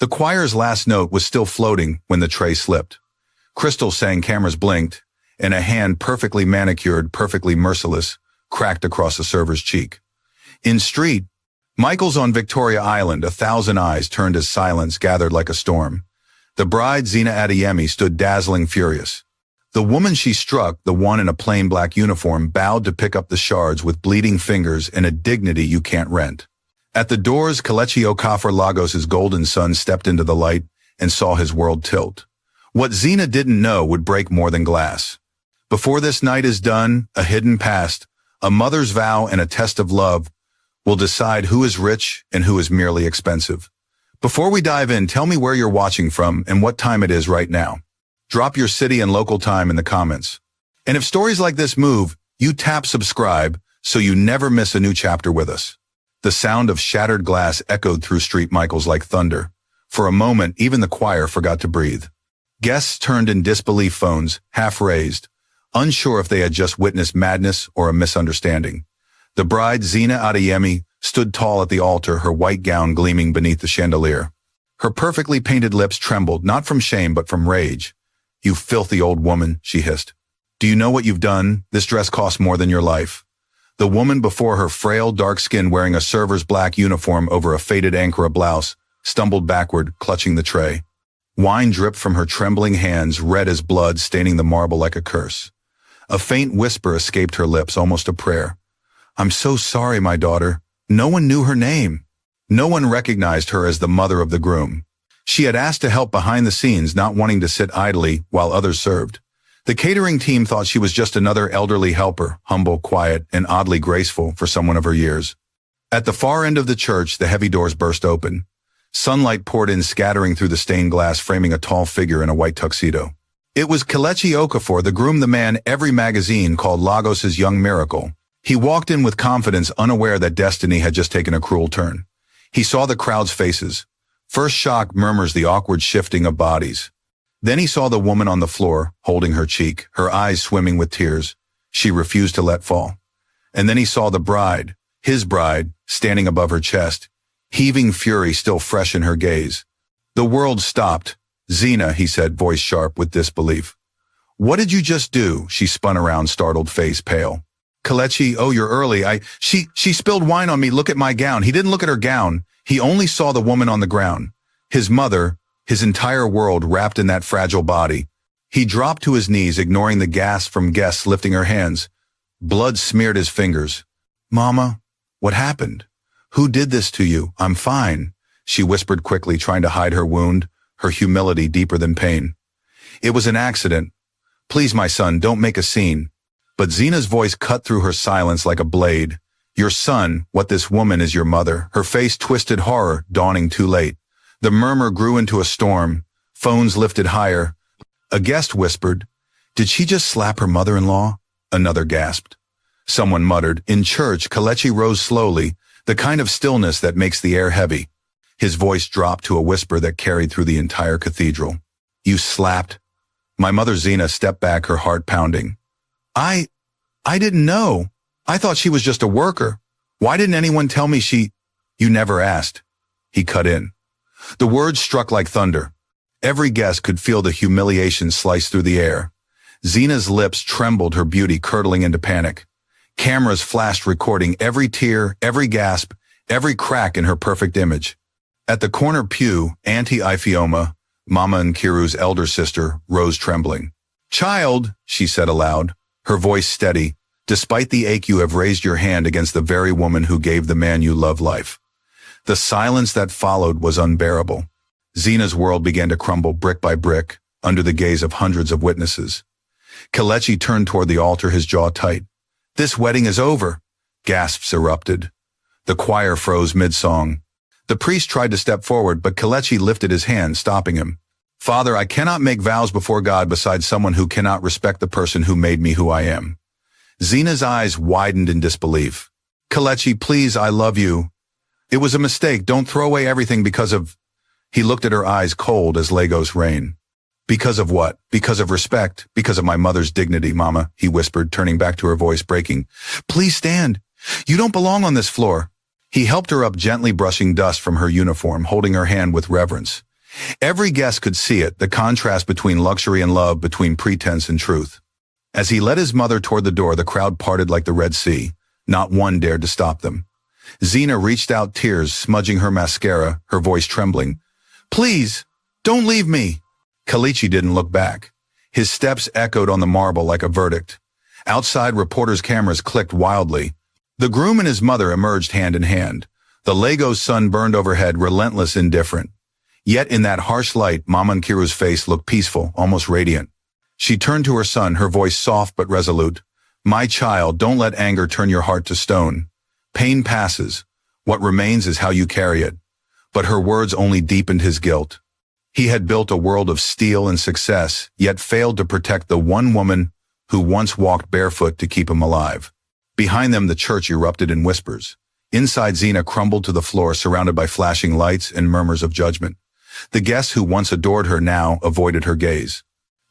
The choir's last note was still floating when the tray slipped. Crystal sang, cameras blinked, and a hand perfectly manicured, perfectly merciless, cracked across the server's cheek. In street, Michael's on Victoria Island, 1,000 eyes turned as silence gathered like a storm. The bride, Zina Adeyemi, stood dazzling, furious. The woman she struck, the one in a plain black uniform, bowed to pick up the shards with bleeding fingers and a dignity you can't rent. At the doors, Kelechi Okafor Lagos's golden son stepped into the light and saw his world tilt. What Zina didn't know would break more than glass. Before this night is done, a hidden past, a mother's vow and a test of love will decide who is rich and who is merely expensive. Before we dive in, tell me where you're watching from and what time it is right now. Drop your city and local time in the comments. And if stories like this move, you tap subscribe so you never miss a new chapter with us. The sound of shattered glass echoed through Street Michaels like thunder. For a moment, even the choir forgot to breathe. Guests turned in disbelief, phones half raised, unsure if they had just witnessed madness or a misunderstanding. The bride, Zina Adeyemi, stood tall at the altar, her white gown gleaming beneath the chandelier. Her perfectly painted lips trembled, not from shame but from rage. "You filthy old woman," she hissed. "Do you know what you've done? This dress costs more than your life." The woman before her, frail, dark skin, wearing a server's black uniform over a faded Ankara blouse, stumbled backward, clutching the tray. Wine dripped from her trembling hands, red as blood, staining the marble like a curse. A faint whisper escaped her lips, almost a prayer. "I'm so sorry, my daughter." No one knew her name. No one recognized her as the mother of the groom. She had asked to help behind the scenes, not wanting to sit idly while others served. The catering team thought she was just another elderly helper, humble, quiet, and oddly graceful for someone of her years. At the far end of the church, the heavy doors burst open. Sunlight poured in, scattering through the stained glass, framing a tall figure in a white tuxedo. It was Kelechi Okafor, the groom, the man every magazine called Lagos's young miracle. He walked in with confidence, unaware that destiny had just taken a cruel turn. He saw the crowd's faces. First shock, murmurs, the awkward shifting of bodies. Then he saw the woman on the floor, holding her cheek, her eyes swimming with tears. She refused to let fall. And then he saw the bride, his bride, standing above her chest, heaving fury still fresh in her gaze. The world stopped. "Zina," he said, voice sharp with disbelief. "What did you just do?" She spun around, startled, face pale. "Kelechi, oh, you're early. She spilled wine on me. Look at my gown." He didn't look at her gown. He only saw the woman on the ground. His mother, his entire world wrapped in that fragile body. He dropped to his knees, ignoring the gasps from guests lifting her hands. Blood smeared his fingers. "Mama, what happened? Who did this to you?" "I'm fine," she whispered quickly, trying to hide her wound, her humility deeper than pain. "It was an accident. Please, my son, don't make a scene." But Zina's voice cut through her silence like a blade. "Your son, what this woman is your mother." Her face twisted, horror dawning too late. The murmur grew into a storm. Phones lifted higher. A guest whispered, "Did she just slap her mother-in-law?" Another gasped. Someone muttered. In church, Kelechi rose slowly, the kind of stillness that makes the air heavy. His voice dropped to a whisper that carried through the entire cathedral. "You slapped?" My mother Zina stepped back, her heart pounding. I didn't know. I thought she was just a worker. Why didn't anyone tell me she—" "You never asked." He cut in. The words struck like thunder. Every guest could feel the humiliation slice through the air. Zina's lips trembled, her beauty curdling into panic. Cameras flashed, recording every tear, every gasp, every crack in her perfect image. At the corner pew, Auntie Ifeoma, Mama Nkiru's elder sister, rose trembling. "Child," she said aloud, her voice steady, "despite the ache, you have raised your hand against the very woman who gave the man you love life." The silence that followed was unbearable. Zina's world began to crumble brick by brick, under the gaze of hundreds of witnesses. Kelechi turned toward the altar, his jaw tight. "This wedding is over." Gasps erupted. The choir froze mid-song. The priest tried to step forward, but Kelechi lifted his hand, stopping him. "Father, I cannot make vows before God beside someone who cannot respect the person who made me who I am." Zina's eyes widened in disbelief. "Kelechi, please, I love you. It was a mistake. Don't throw away everything because of—" He looked at her eyes, cold as Lagos rain. "Because of what?" "Because of respect. Because of my mother's dignity, Mama," he whispered, turning back to her, voice breaking. "Please stand. You don't belong on this floor." He helped her up, gently brushing dust from her uniform, holding her hand with reverence. Every guest could see it, the contrast between luxury and love, between pretense and truth. As he led his mother toward the door, the crowd parted like the Red Sea. Not one dared to stop them. Zena reached out, tears smudging her mascara, her voice trembling. "Please, don't leave me." Kelechi didn't look back. His steps echoed on the marble like a verdict. Outside, reporters' cameras clicked wildly. The groom and his mother emerged hand in hand. The Lagos sun burned overhead, relentless, indifferent. Yet in that harsh light, Mama Nkiru's face looked peaceful, almost radiant. She turned to her son, her voice soft but resolute. "My child, don't let anger turn your heart to stone. Pain passes. What remains is how you carry it." But her words only deepened his guilt. He had built a world of steel and success, yet failed to protect the one woman who once walked barefoot to keep him alive. Behind them, the church erupted in whispers. Inside, Zena crumbled to the floor, surrounded by flashing lights and murmurs of judgment. The guests who once adored her now avoided her gaze.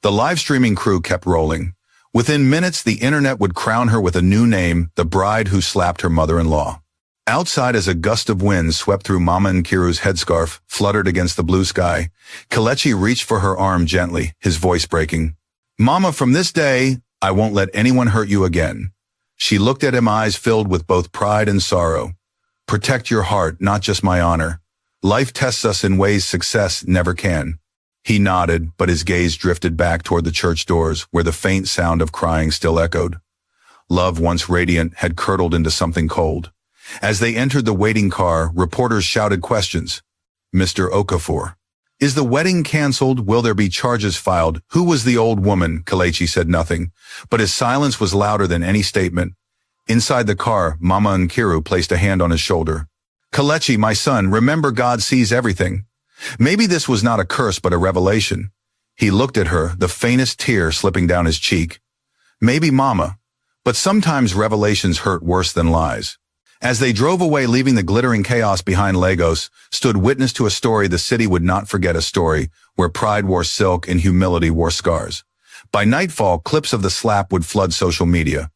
The live streaming crew kept rolling. Within minutes, the internet would crown her with a new name, the bride who slapped her mother-in-law. Outside, as a gust of wind swept through Mama Nkiru's headscarf, fluttered against the blue sky, Kelechi reached for her arm gently, his voice breaking. "Mama, from this day, I won't let anyone hurt you again." She looked at him, eyes filled with both pride and sorrow. "Protect your heart, not just my honor. Life tests us in ways success never can." He nodded, but his gaze drifted back toward the church doors, where the faint sound of crying still echoed. Love, once radiant, had curdled into something cold. As they entered the waiting car, reporters shouted questions. "Mr. Okafor, is the wedding canceled? Will there be charges filed? Who was the old woman?" Kelechi said nothing, but his silence was louder than any statement. Inside the car, Mama Nkiru placed a hand on his shoulder. "Kelechi, my son, remember God sees everything." Maybe this was not a curse but a revelation. He looked at her, the faintest tear slipping down his cheek. "Maybe, Mama, but sometimes revelations hurt worse than lies." As they drove away, leaving the glittering chaos behind, Lagos stood witness to a story the city would not forget, a story where pride wore silk and humility wore scars. By nightfall, clips of the slap would flood social media.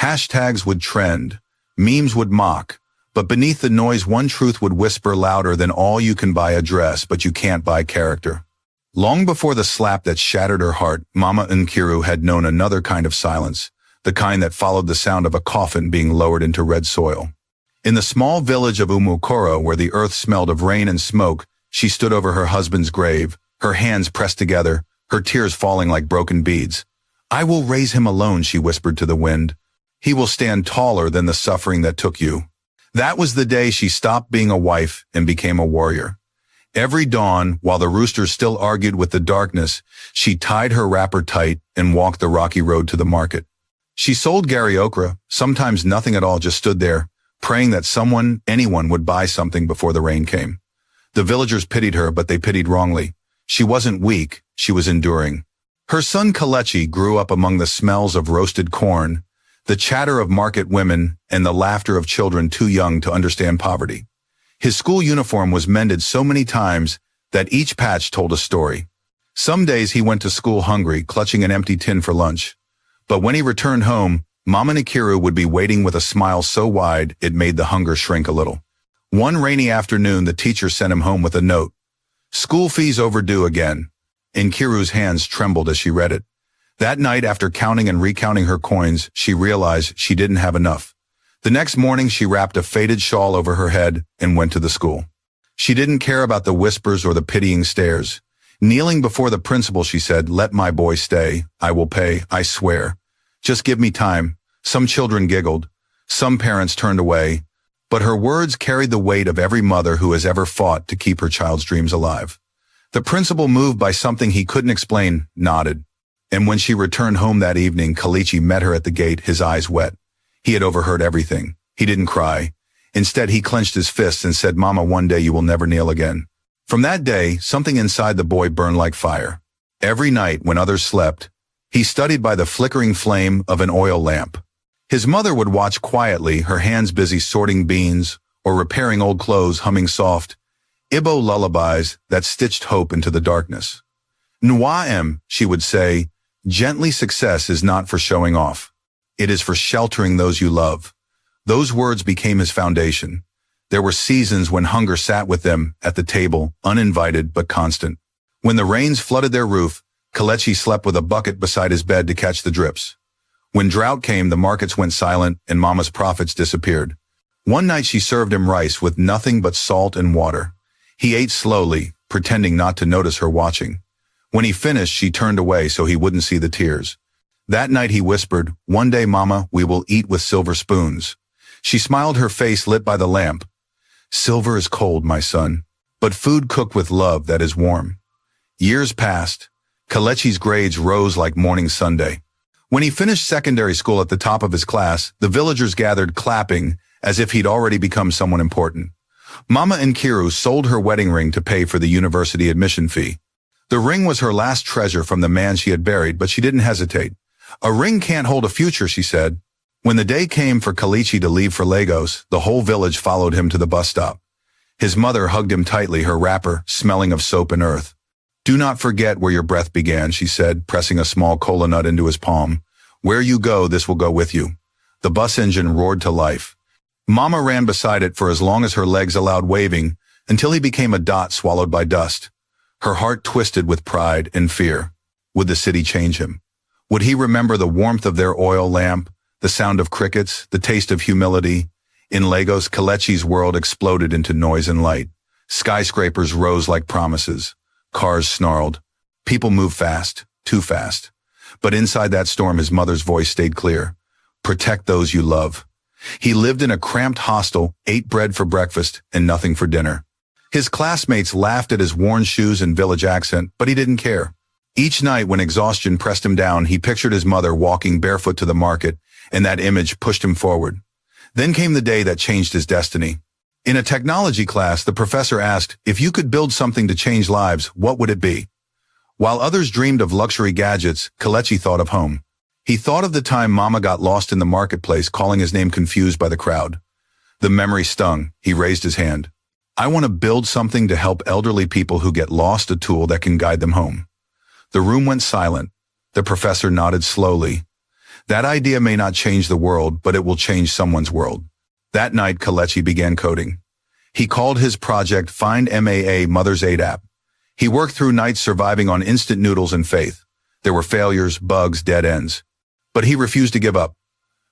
Hashtags would trend. Memes would mock. But beneath the noise, one truth would whisper louder than all: you can buy a dress, but you can't buy character. Long before the slap that shattered her heart, Mama Nkiru had known another kind of silence, the kind that followed the sound of a coffin being lowered into red soil. In the small village of Umukoro, where the earth smelled of rain and smoke, she stood over her husband's grave, her hands pressed together, her tears falling like broken beads. "I will raise him alone," she whispered to the wind. "He will stand taller than the suffering that took you." That was the day she stopped being a wife and became a warrior. Every dawn, while the roosters still argued with the darkness, she tied her wrapper tight and walked the rocky road to the market. She sold Gary okra, sometimes nothing at all, just stood there, praying that someone, anyone, would buy something before the rain came. The villagers pitied her, but they pitied wrongly. She wasn't weak, she was enduring. Her son Kelechi grew up among the smells of roasted corn, the chatter of market women, and the laughter of children too young to understand poverty. His school uniform was mended so many times that each patch told a story. Some days he went to school hungry, clutching an empty tin for lunch. But when he returned home, Mama Nkiru would be waiting with a smile so wide it made the hunger shrink a little. One rainy afternoon, the teacher sent him home with a note. "School fees overdue again." Nkiru's hands trembled as she read it. That night, after counting and recounting her coins, she realized she didn't have enough. The next morning, she wrapped a faded shawl over her head and went to the school. She didn't care about the whispers or the pitying stares. Kneeling before the principal, she said, "Let my boy stay. I will pay, I swear. Just give me time." Some children giggled. Some parents turned away. But her words carried the weight of every mother who has ever fought to keep her child's dreams alive. The principal, moved by something he couldn't explain, nodded. And when she returned home that evening, Kelechi met her at the gate, his eyes wet. He had overheard everything. He didn't cry. Instead, he clenched his fists and said, "Mama, one day you will never kneel again." From that day, something inside the boy burned like fire. Every night, when others slept, he studied by the flickering flame of an oil lamp. His mother would watch quietly, her hands busy sorting beans or repairing old clothes, humming soft Igbo lullabies that stitched hope into the darkness. "Nwa'em," she would say, "gently, success is not for showing off. It is for sheltering those you love." Those words became his foundation. There were seasons when hunger sat with them at the table, uninvited but constant. When the rains flooded their roof, Kelechi slept with a bucket beside his bed to catch the drips. When drought came, the markets went silent and Mama's profits disappeared. One night she served him rice with nothing but salt and water. He ate slowly, pretending not to notice her watching. When he finished, she turned away so he wouldn't see the tears. That night he whispered, "One day, Mama, we will eat with silver spoons." She smiled, her face lit by the lamp. "Silver is cold, my son, but food cooked with love that is warm." Years passed. Kelechi's grades rose like morning Sunday. When he finished secondary school at the top of his class, the villagers gathered clapping as if he'd already become someone important. Mama Nkiru sold her wedding ring to pay for the university admission fee. The ring was her last treasure from the man she had buried, but she didn't hesitate. "A ring can't hold a future," she said. When the day came for Kelechi to leave for Lagos, the whole village followed him to the bus stop. His mother hugged him tightly, her wrapper smelling of soap and earth. "Do not forget where your breath began," she said, pressing a small kola nut into his palm. "Where you go, this will go with you." The bus engine roared to life. Mama ran beside it for as long as her legs allowed, waving, until he became a dot swallowed by dust. Her heart twisted with pride and fear. Would the city change him? Would he remember the warmth of their oil lamp, the sound of crickets, the taste of humility? In Lagos, Kelechi's world exploded into noise and light. Skyscrapers rose like promises. Cars snarled. People moved fast, too fast. But inside that storm, his mother's voice stayed clear. Protect those you love. He lived in a cramped hostel, ate bread for breakfast, and nothing for dinner. His classmates laughed at his worn shoes and village accent, but he didn't care. Each night when exhaustion pressed him down, he pictured his mother walking barefoot to the market, and that image pushed him forward. Then came the day that changed his destiny. In a technology class, the professor asked, if you could build something to change lives, what would it be? While others dreamed of luxury gadgets, Kelechi thought of home. He thought of the time Mama got lost in the marketplace, calling his name confused by the crowd. The memory stung. He raised his hand. I want to build something to help elderly people who get lost, a tool that can guide them home. The room went silent. The professor nodded slowly. That idea may not change the world, but it will change someone's world. That night, Kelechi began coding. He called his project Find MAA Mother's Aid app. He worked through nights surviving on instant noodles and faith. There were failures, bugs, dead ends. But he refused to give up.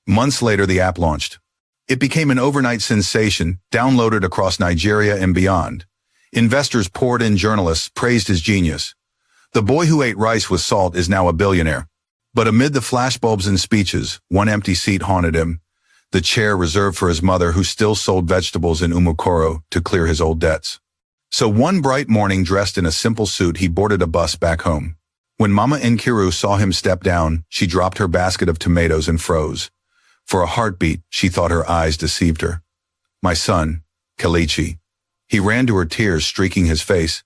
Months later, the app launched. It became an overnight sensation, downloaded across Nigeria and beyond. Investors poured in, journalists praised his genius. The boy who ate rice with salt is now a billionaire. But amid the flashbulbs and speeches, one empty seat haunted him. The chair reserved for his mother, who still sold vegetables in Umukoro to clear his old debts. So one bright morning, dressed in a simple suit, he boarded a bus back home. When Mama Nkiru saw him step down, she dropped her basket of tomatoes and froze. For a heartbeat, she thought her eyes deceived her. My son, Kelechi. He ran to her, tears streaking his face.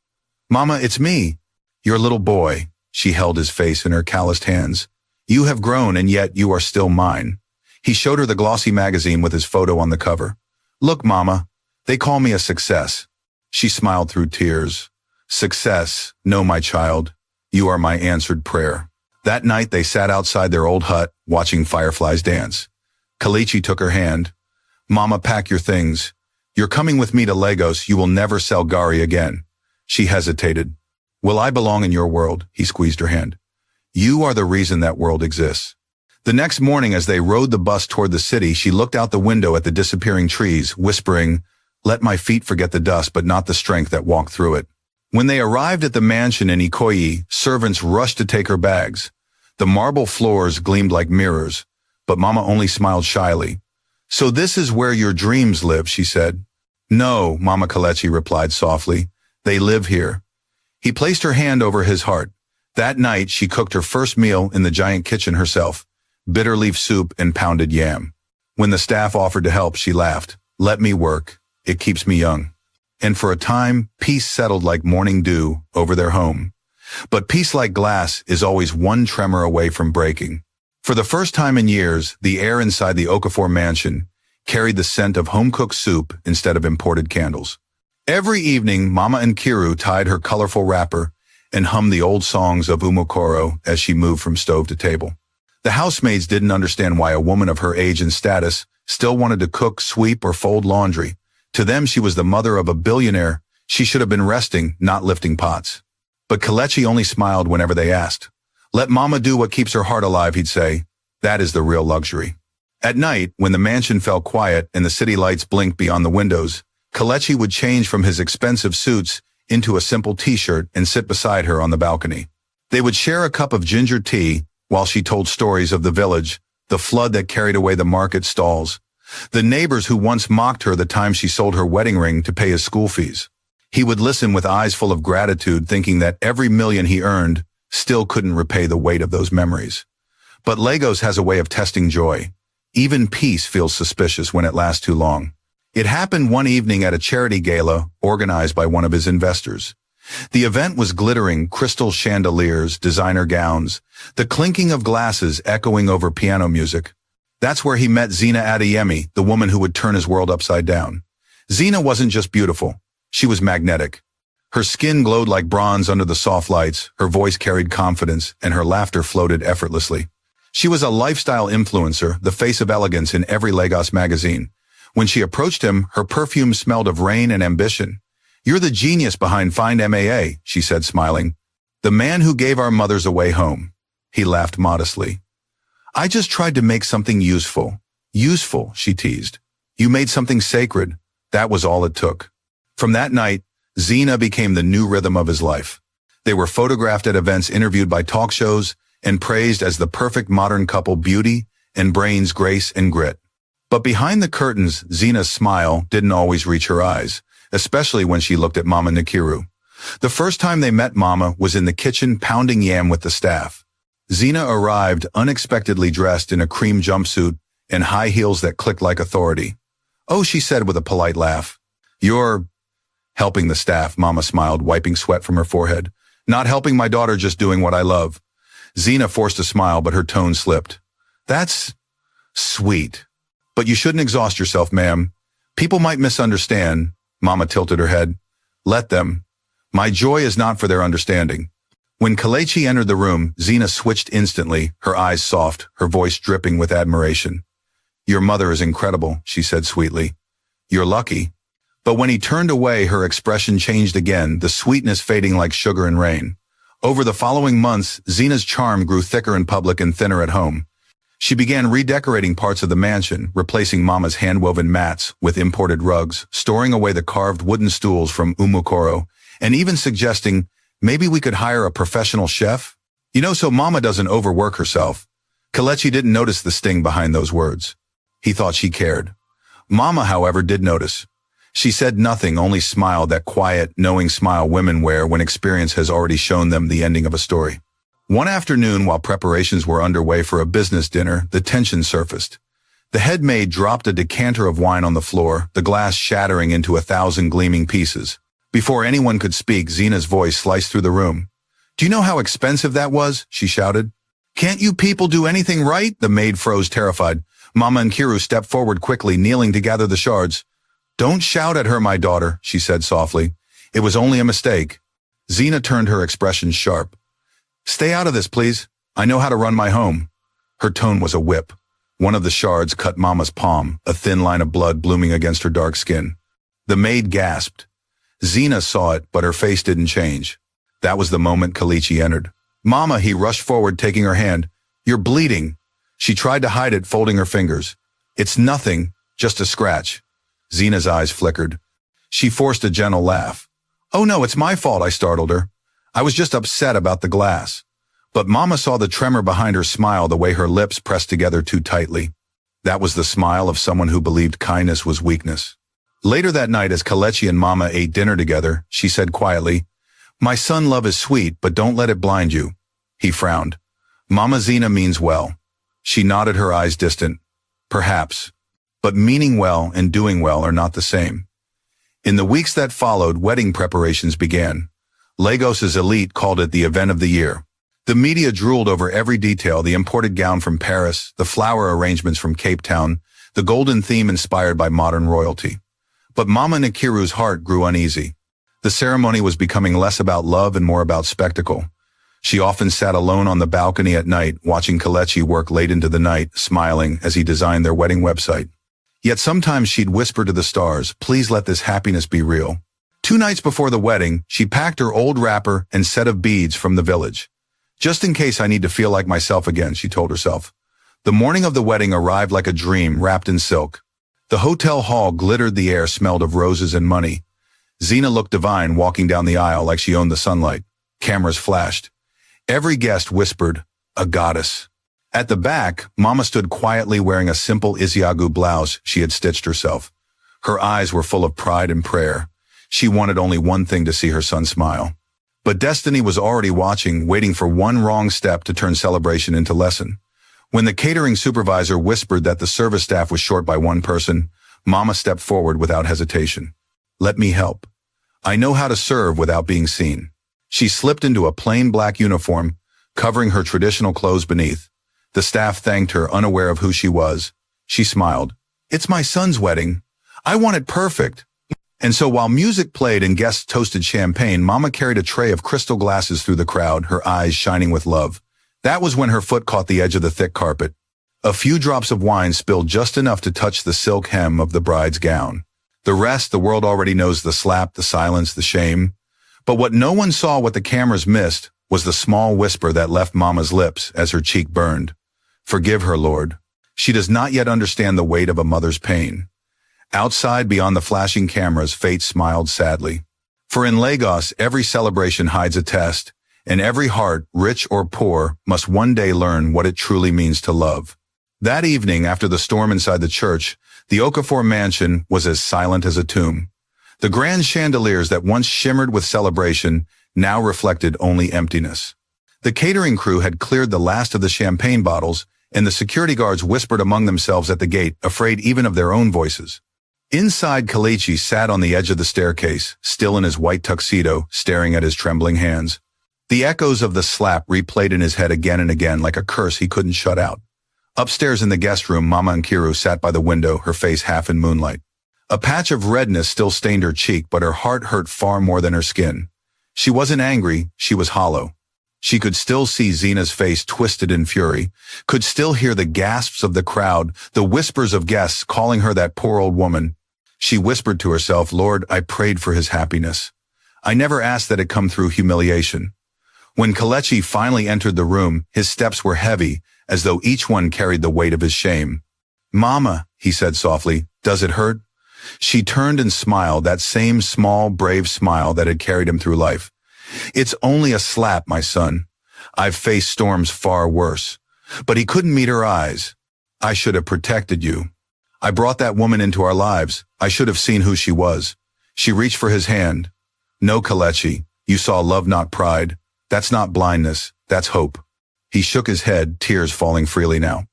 Mama, it's me, your little boy. She held his face in her calloused hands. You have grown, and yet you are still mine. He showed her the glossy magazine with his photo on the cover. Look, Mama, they call me a success. She smiled through tears. Success, no, my child. You are my answered prayer. That night they sat outside their old hut, watching fireflies dance. Kelechi took her hand. Mama, pack your things. You're coming with me to Lagos. You will never sell gari again. She hesitated. Will I belong in your world? He squeezed her hand. You are the reason that world exists. The next morning, as they rode the bus toward the city, she looked out the window at the disappearing trees, whispering, let my feet forget the dust, but not the strength that walked through it. When they arrived at the mansion in Ikoyi, servants rushed to take her bags. The marble floors gleamed like mirrors, but Mama only smiled shyly. So this is where your dreams live, she said. No, Mama, Kelechi replied softly. They live here. He placed her hand over his heart. That night, she cooked her first meal in the giant kitchen herself, bitter leaf soup and pounded yam. When the staff offered to help, she laughed. Let me work. It keeps me young. And for a time, peace settled like morning dew over their home. But peace, like glass, is always one tremor away from breaking. For the first time in years, the air inside the Okafor mansion carried the scent of home-cooked soup instead of imported candles. Every evening, Mama Nkiru tied her colorful wrapper and hummed the old songs of Umukoro as she moved from stove to table. The housemaids didn't understand why a woman of her age and status still wanted to cook, sweep, or fold laundry. To them, she was the mother of a billionaire. She should have been resting, not lifting pots. But Kelechi only smiled whenever they asked. Let Mama do what keeps her heart alive, he'd say. That is the real luxury. At night, when the mansion fell quiet and the city lights blinked beyond the windows, Kelechi would change from his expensive suits into a simple t-shirt and sit beside her on the balcony. They would share a cup of ginger tea while she told stories of the village, the flood that carried away the market stalls, the neighbors who once mocked her the time she sold her wedding ring to pay his school fees. He would listen with eyes full of gratitude, thinking that every million he earned still couldn't repay the weight of those memories. But Lagos has a way of testing joy. Even peace feels suspicious when it lasts too long. It happened one evening at a charity gala organized by one of his investors. The event was glittering crystal chandeliers, designer gowns, the clinking of glasses echoing over piano music. That's where he met Zina Adeyemi, the woman who would turn his world upside down. Zina wasn't just beautiful. She was magnetic. Her skin glowed like bronze under the soft lights, her voice carried confidence, and her laughter floated effortlessly. She was a lifestyle influencer, the face of elegance in every Lagos magazine. When she approached him, her perfume smelled of rain and ambition. You're the genius behind Find MAA, she said, smiling. The man who gave our mothers a way home. He laughed modestly. I just tried to make something useful. Useful, she teased. You made something sacred. That was all it took. From that night, Zina became the new rhythm of his life. They were photographed at events, interviewed by talk shows, and praised as the perfect modern couple, beauty and brains, grace and grit. But behind the curtains, Zina's smile didn't always reach her eyes, especially when she looked at Mama Nkiru. The first time they met Mama was in the kitchen pounding yam with the staff. Zina arrived unexpectedly dressed in a cream jumpsuit and high heels that clicked like authority. Oh, she said with a polite laugh. You're helping the staff, Mama smiled, wiping sweat from her forehead. Not helping my daughter, just doing what I love. Zina forced a smile, but her tone slipped. That's sweet. But you shouldn't exhaust yourself, ma'am. People might misunderstand. Mama tilted her head. Let them. My joy is not for their understanding. When Kelechi entered the room, Zina switched instantly, her eyes soft, her voice dripping with admiration. Your mother is incredible, she said sweetly. You're lucky. But when he turned away, her expression changed again, the sweetness fading like sugar in rain. Over the following months, Zina's charm grew thicker in public and thinner at home. She began redecorating parts of the mansion, replacing Mama's hand-woven mats with imported rugs, storing away the carved wooden stools from Umukoro, and even suggesting, maybe we could hire a professional chef? You know, so Mama doesn't overwork herself. Kelechi didn't notice the sting behind those words. He thought she cared. Mama, however, did notice. She said nothing, only smiled, that quiet, knowing smile women wear when experience has already shown them the ending of a story. One afternoon, while preparations were underway for a business dinner, the tension surfaced. The head maid dropped a decanter of wine on the floor, the glass shattering into 1,000 gleaming pieces. Before anyone could speak, Zina's voice sliced through the room. Do you know how expensive that was? She shouted. Can't you people do anything right? The maid froze, terrified. Mama Nkiru stepped forward quickly, kneeling to gather the shards. Don't shout at her, my daughter, she said softly. It was only a mistake. Zina turned, her expression sharp. Stay out of this, please. I know how to run my home. Her tone was a whip. One of the shards cut Mama's palm, a thin line of blood blooming against her dark skin. The maid gasped. Zina saw it, but her face didn't change. That was the moment Kelechi entered. Mama, he rushed forward, taking her hand. You're bleeding. She tried to hide it, folding her fingers. It's nothing, just a scratch. Zina's eyes flickered. She forced a gentle laugh. Oh no, it's my fault, I startled her. I was just upset about the glass. But Mama saw the tremor behind her smile, the way her lips pressed together too tightly. That was the smile of someone who believed kindness was weakness. Later that night, as Kelechi and Mama ate dinner together, she said quietly, My son, love is sweet, but don't let it blind you. He frowned. Mama, Zina means well. She nodded, her eyes distant. Perhaps. But meaning well and doing well are not the same. In the weeks that followed, wedding preparations began. Lagos's elite called it the event of the year. The media drooled over every detail, the imported gown from Paris, the flower arrangements from Cape Town, the golden theme inspired by modern royalty. But Mama Nkiru's heart grew uneasy. The ceremony was becoming less about love and more about spectacle. She often sat alone on the balcony at night, watching Kelechi work late into the night, smiling as he designed their wedding website. Yet sometimes she'd whisper to the stars, please let this happiness be real. 2 nights before the wedding, she packed her old wrapper and set of beads from the village. Just in case I need to feel like myself again, she told herself. The morning of the wedding arrived like a dream wrapped in silk. The hotel hall glittered, the air smelled of roses and money. Zena looked divine walking down the aisle like she owned the sunlight. Cameras flashed. Every guest whispered, "A goddess." At the back, Mama stood quietly wearing a simple Isiagu blouse she had stitched herself. Her eyes were full of pride and prayer. She wanted only one thing: to see her son smile. But destiny was already watching, waiting for one wrong step to turn celebration into lesson. When the catering supervisor whispered that the service staff was short by one person, Mama stepped forward without hesitation. "Let me help. I know how to serve without being seen." She slipped into a plain black uniform, covering her traditional clothes beneath. The staff thanked her, unaware of who she was. She smiled. "It's my son's wedding. I want it perfect." And so while music played and guests toasted champagne, Mama carried a tray of crystal glasses through the crowd, her eyes shining with love. That was when her foot caught the edge of the thick carpet. A few drops of wine spilled just enough to touch the silk hem of the bride's gown. The rest, the world already knows: the slap, the silence, the shame. But what no one saw, what the cameras missed, was the small whisper that left Mama's lips as her cheek burned. "Forgive her, Lord. She does not yet understand the weight of a mother's pain." Outside, beyond the flashing cameras, fate smiled sadly. For in Lagos, every celebration hides a test, and every heart, rich or poor, must one day learn what it truly means to love. That evening, after the storm inside the church, the Okafor mansion was as silent as a tomb. The grand chandeliers that once shimmered with celebration now reflected only emptiness. The catering crew had cleared the last of the champagne bottles, and the security guards whispered among themselves at the gate, afraid even of their own voices. Inside, Kelechi sat on the edge of the staircase, still in his white tuxedo, staring at his trembling hands. The echoes of the slap replayed in his head again and again like a curse he couldn't shut out. Upstairs in the guest room, Mama Nkiru sat by the window, her face half in moonlight. A patch of redness still stained her cheek, but her heart hurt far more than her skin. She wasn't angry, she was hollow. She could still see Zena's face twisted in fury, could still hear the gasps of the crowd, the whispers of guests calling her that poor old woman. She whispered to herself, "Lord, I prayed for his happiness. I never asked that it come through humiliation." When Kelechi finally entered the room, his steps were heavy, as though each one carried the weight of his shame. "Mama," he said softly, "does it hurt?" She turned and smiled, that same small, brave smile that had carried him through life. "It's only a slap, my son. I've faced storms far worse." But he couldn't meet her eyes. "I should have protected you. I brought that woman into our lives. I should have seen who she was." She reached for his hand. "No, Kelechi, you saw love, not pride. That's not blindness, that's hope." He shook his head, tears falling freely now.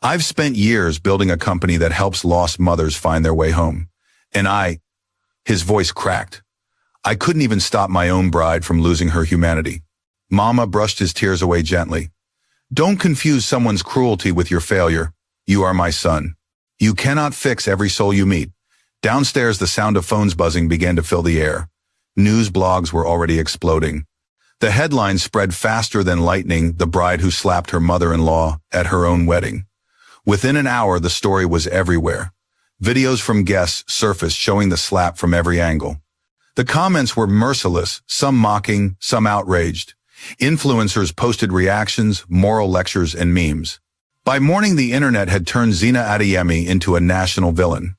"I've spent years building a company that helps lost mothers find their way home. And his voice cracked. "I couldn't even stop my own bride from losing her humanity." Mama brushed his tears away gently. "Don't confuse someone's cruelty with your failure. You are my son. You cannot fix every soul you meet." Downstairs, the sound of phones buzzing began to fill the air. News blogs were already exploding. The headlines spread faster than lightning: the bride who slapped her mother-in-law at her own wedding. Within an hour, the story was everywhere. Videos from guests surfaced showing the slap from every angle. The comments were merciless, some mocking, some outraged. Influencers posted reactions, moral lectures, and memes. By morning, the internet had turned Zena Adeyemi into a national villain.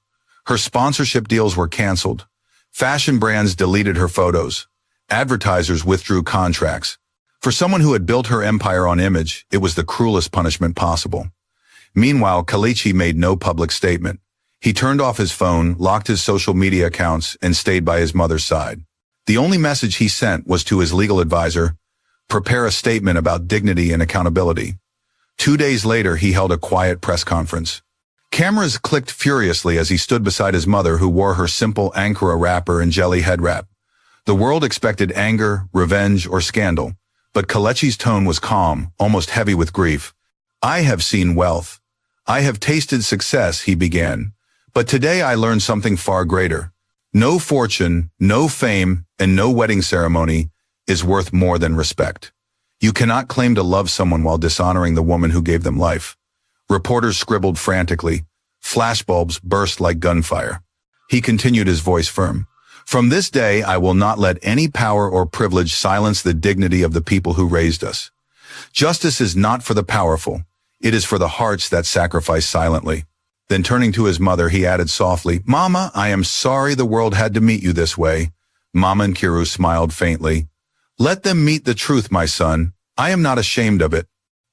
Her sponsorship deals were canceled. Fashion brands deleted her photos. Advertisers withdrew contracts. For someone who had built her empire on image, it was the cruelest punishment possible. Meanwhile, Kelechi made no public statement. He turned off his phone, locked his social media accounts, and stayed by his mother's side. The only message he sent was to his legal advisor: prepare a statement about dignity and accountability. 2 days later, he held a quiet press conference. Cameras clicked furiously as he stood beside his mother, who wore her simple Ankara wrapper and jelly head wrap. The world expected anger, revenge, or scandal, but Kelechi's tone was calm, almost heavy with grief. "I have seen wealth. I have tasted success," he began. "But today I learned something far greater. No fortune, no fame, and no wedding ceremony is worth more than respect. You cannot claim to love someone while dishonoring the woman who gave them life." Reporters scribbled frantically. Flashbulbs burst like gunfire. He continued, his voice firm. From this day, I will not let any power or privilege silence the dignity of the people who raised us. Justice is not for the powerful. It is for the hearts that sacrifice silently." Then turning to his mother, he added softly, "Mama, I am sorry the world had to meet you this way." Mama Nkiru smiled faintly. "Let them meet the truth, my son. I am not ashamed of it."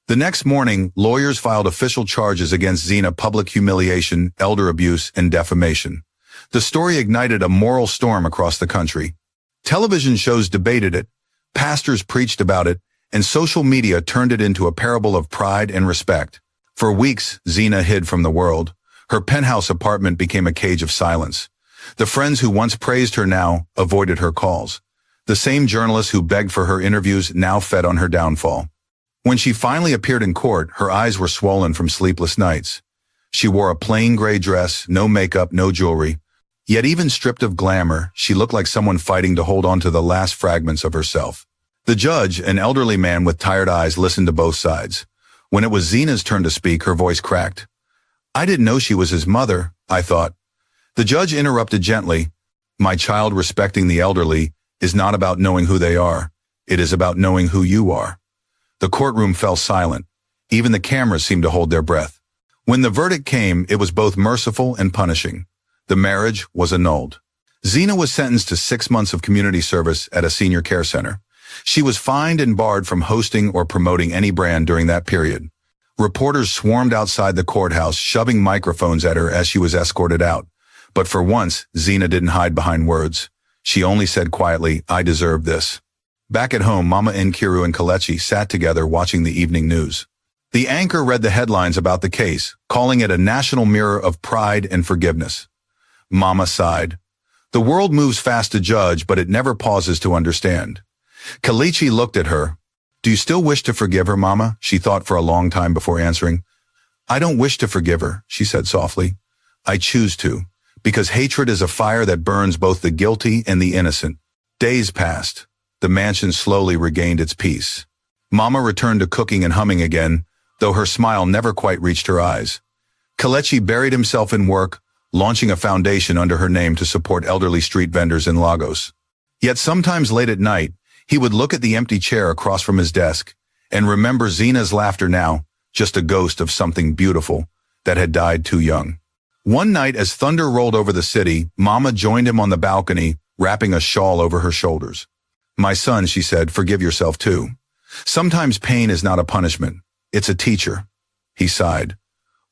The next morning, lawyers filed official charges against Zina: public humiliation, elder abuse, and defamation. The story ignited a moral storm across the country. Television shows debated it, pastors preached about it, and social media turned it into a parable of pride and respect. For weeks, Zina hid from the world. Her penthouse apartment became a cage of silence. The friends who once praised her now avoided her calls. The same journalists who begged for her interviews now fed on her downfall. When she finally appeared in court, her eyes were swollen from sleepless nights. She wore a plain gray dress, no makeup, no jewelry. Yet even stripped of glamour, she looked like someone fighting to hold on to the last fragments of herself. The judge, an elderly man with tired eyes, listened to both sides. When it was Zina's turn to speak, her voice cracked. "I didn't know she was his mother, I thought." The judge interrupted gently. "My child, respecting the elderly is not about knowing who they are. It is about knowing who you are." The courtroom fell silent. Even the cameras seemed to hold their breath. When the verdict came, it was both merciful and punishing. The marriage was annulled. Zina was sentenced to 6 months of community service at a senior care center. She was fined and barred from hosting or promoting any brand during that period. Reporters swarmed outside the courthouse, shoving microphones at her as she was escorted out. But for once, Zina didn't hide behind words. She only said quietly, "I deserve this." Back at home, Mama Nkiru and Kelechi sat together watching the evening news. The anchor read the headlines about the case, calling it a national mirror of pride and forgiveness. Mama sighed. The world moves fast to judge, but it never pauses to understand. Kelechi looked at her. "Do you still wish to forgive her, Mama?" She thought for a long time before answering. "I don't wish to forgive her," she said softly. "I choose to, because hatred is a fire that burns both the guilty and the innocent." Days passed. The mansion slowly regained its peace. Mama returned to cooking and humming again, though her smile never quite reached her eyes. Kelechi buried himself in work, launching a foundation under her name to support elderly street vendors in Lagos. Yet sometimes late at night, he would look at the empty chair across from his desk and remember Zina's laughter now, just a ghost of something beautiful that had died too young. One night as thunder rolled over the city, Mama joined him on the balcony, wrapping a shawl over her shoulders. "My son," she said, "forgive yourself too. Sometimes pain is not a punishment. It's a teacher." He sighed.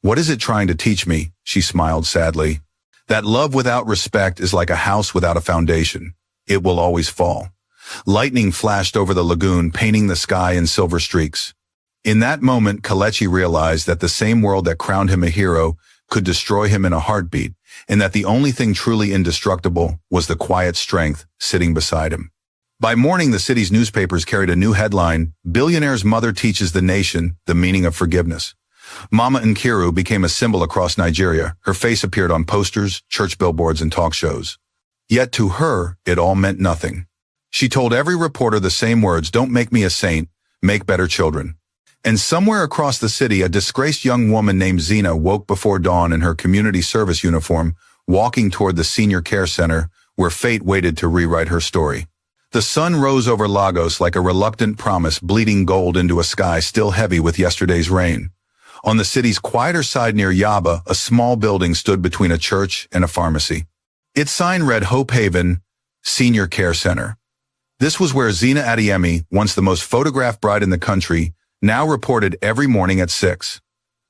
"What is it trying to teach me?" She smiled sadly. "That love without respect is like a house without a foundation. It will always fall." Lightning flashed over the lagoon, painting the sky in silver streaks. In that moment, Kelechi realized that the same world that crowned him a hero could destroy him in a heartbeat, and that the only thing truly indestructible was the quiet strength sitting beside him. By morning, the city's newspapers carried a new headline: "Billionaire's mother teaches the nation the meaning of forgiveness." Mama Nkiru became a symbol across Nigeria. Her face appeared on posters, church billboards, and talk shows. Yet to her, it all meant nothing. She told every reporter the same words: "Don't make me a saint, make better children." And somewhere across the city, a disgraced young woman named Zina woke before dawn in her community service uniform, walking toward the senior care center where fate waited to rewrite her story. The sun rose over Lagos like a reluctant promise, bleeding gold into a sky still heavy with yesterday's rain. On the city's quieter side near Yaba, a small building stood between a church and a pharmacy. Its sign read Hope Haven Senior Care Center. This was where Zina Adeyemi, once the most photographed bride in the country, now reported every morning at 6.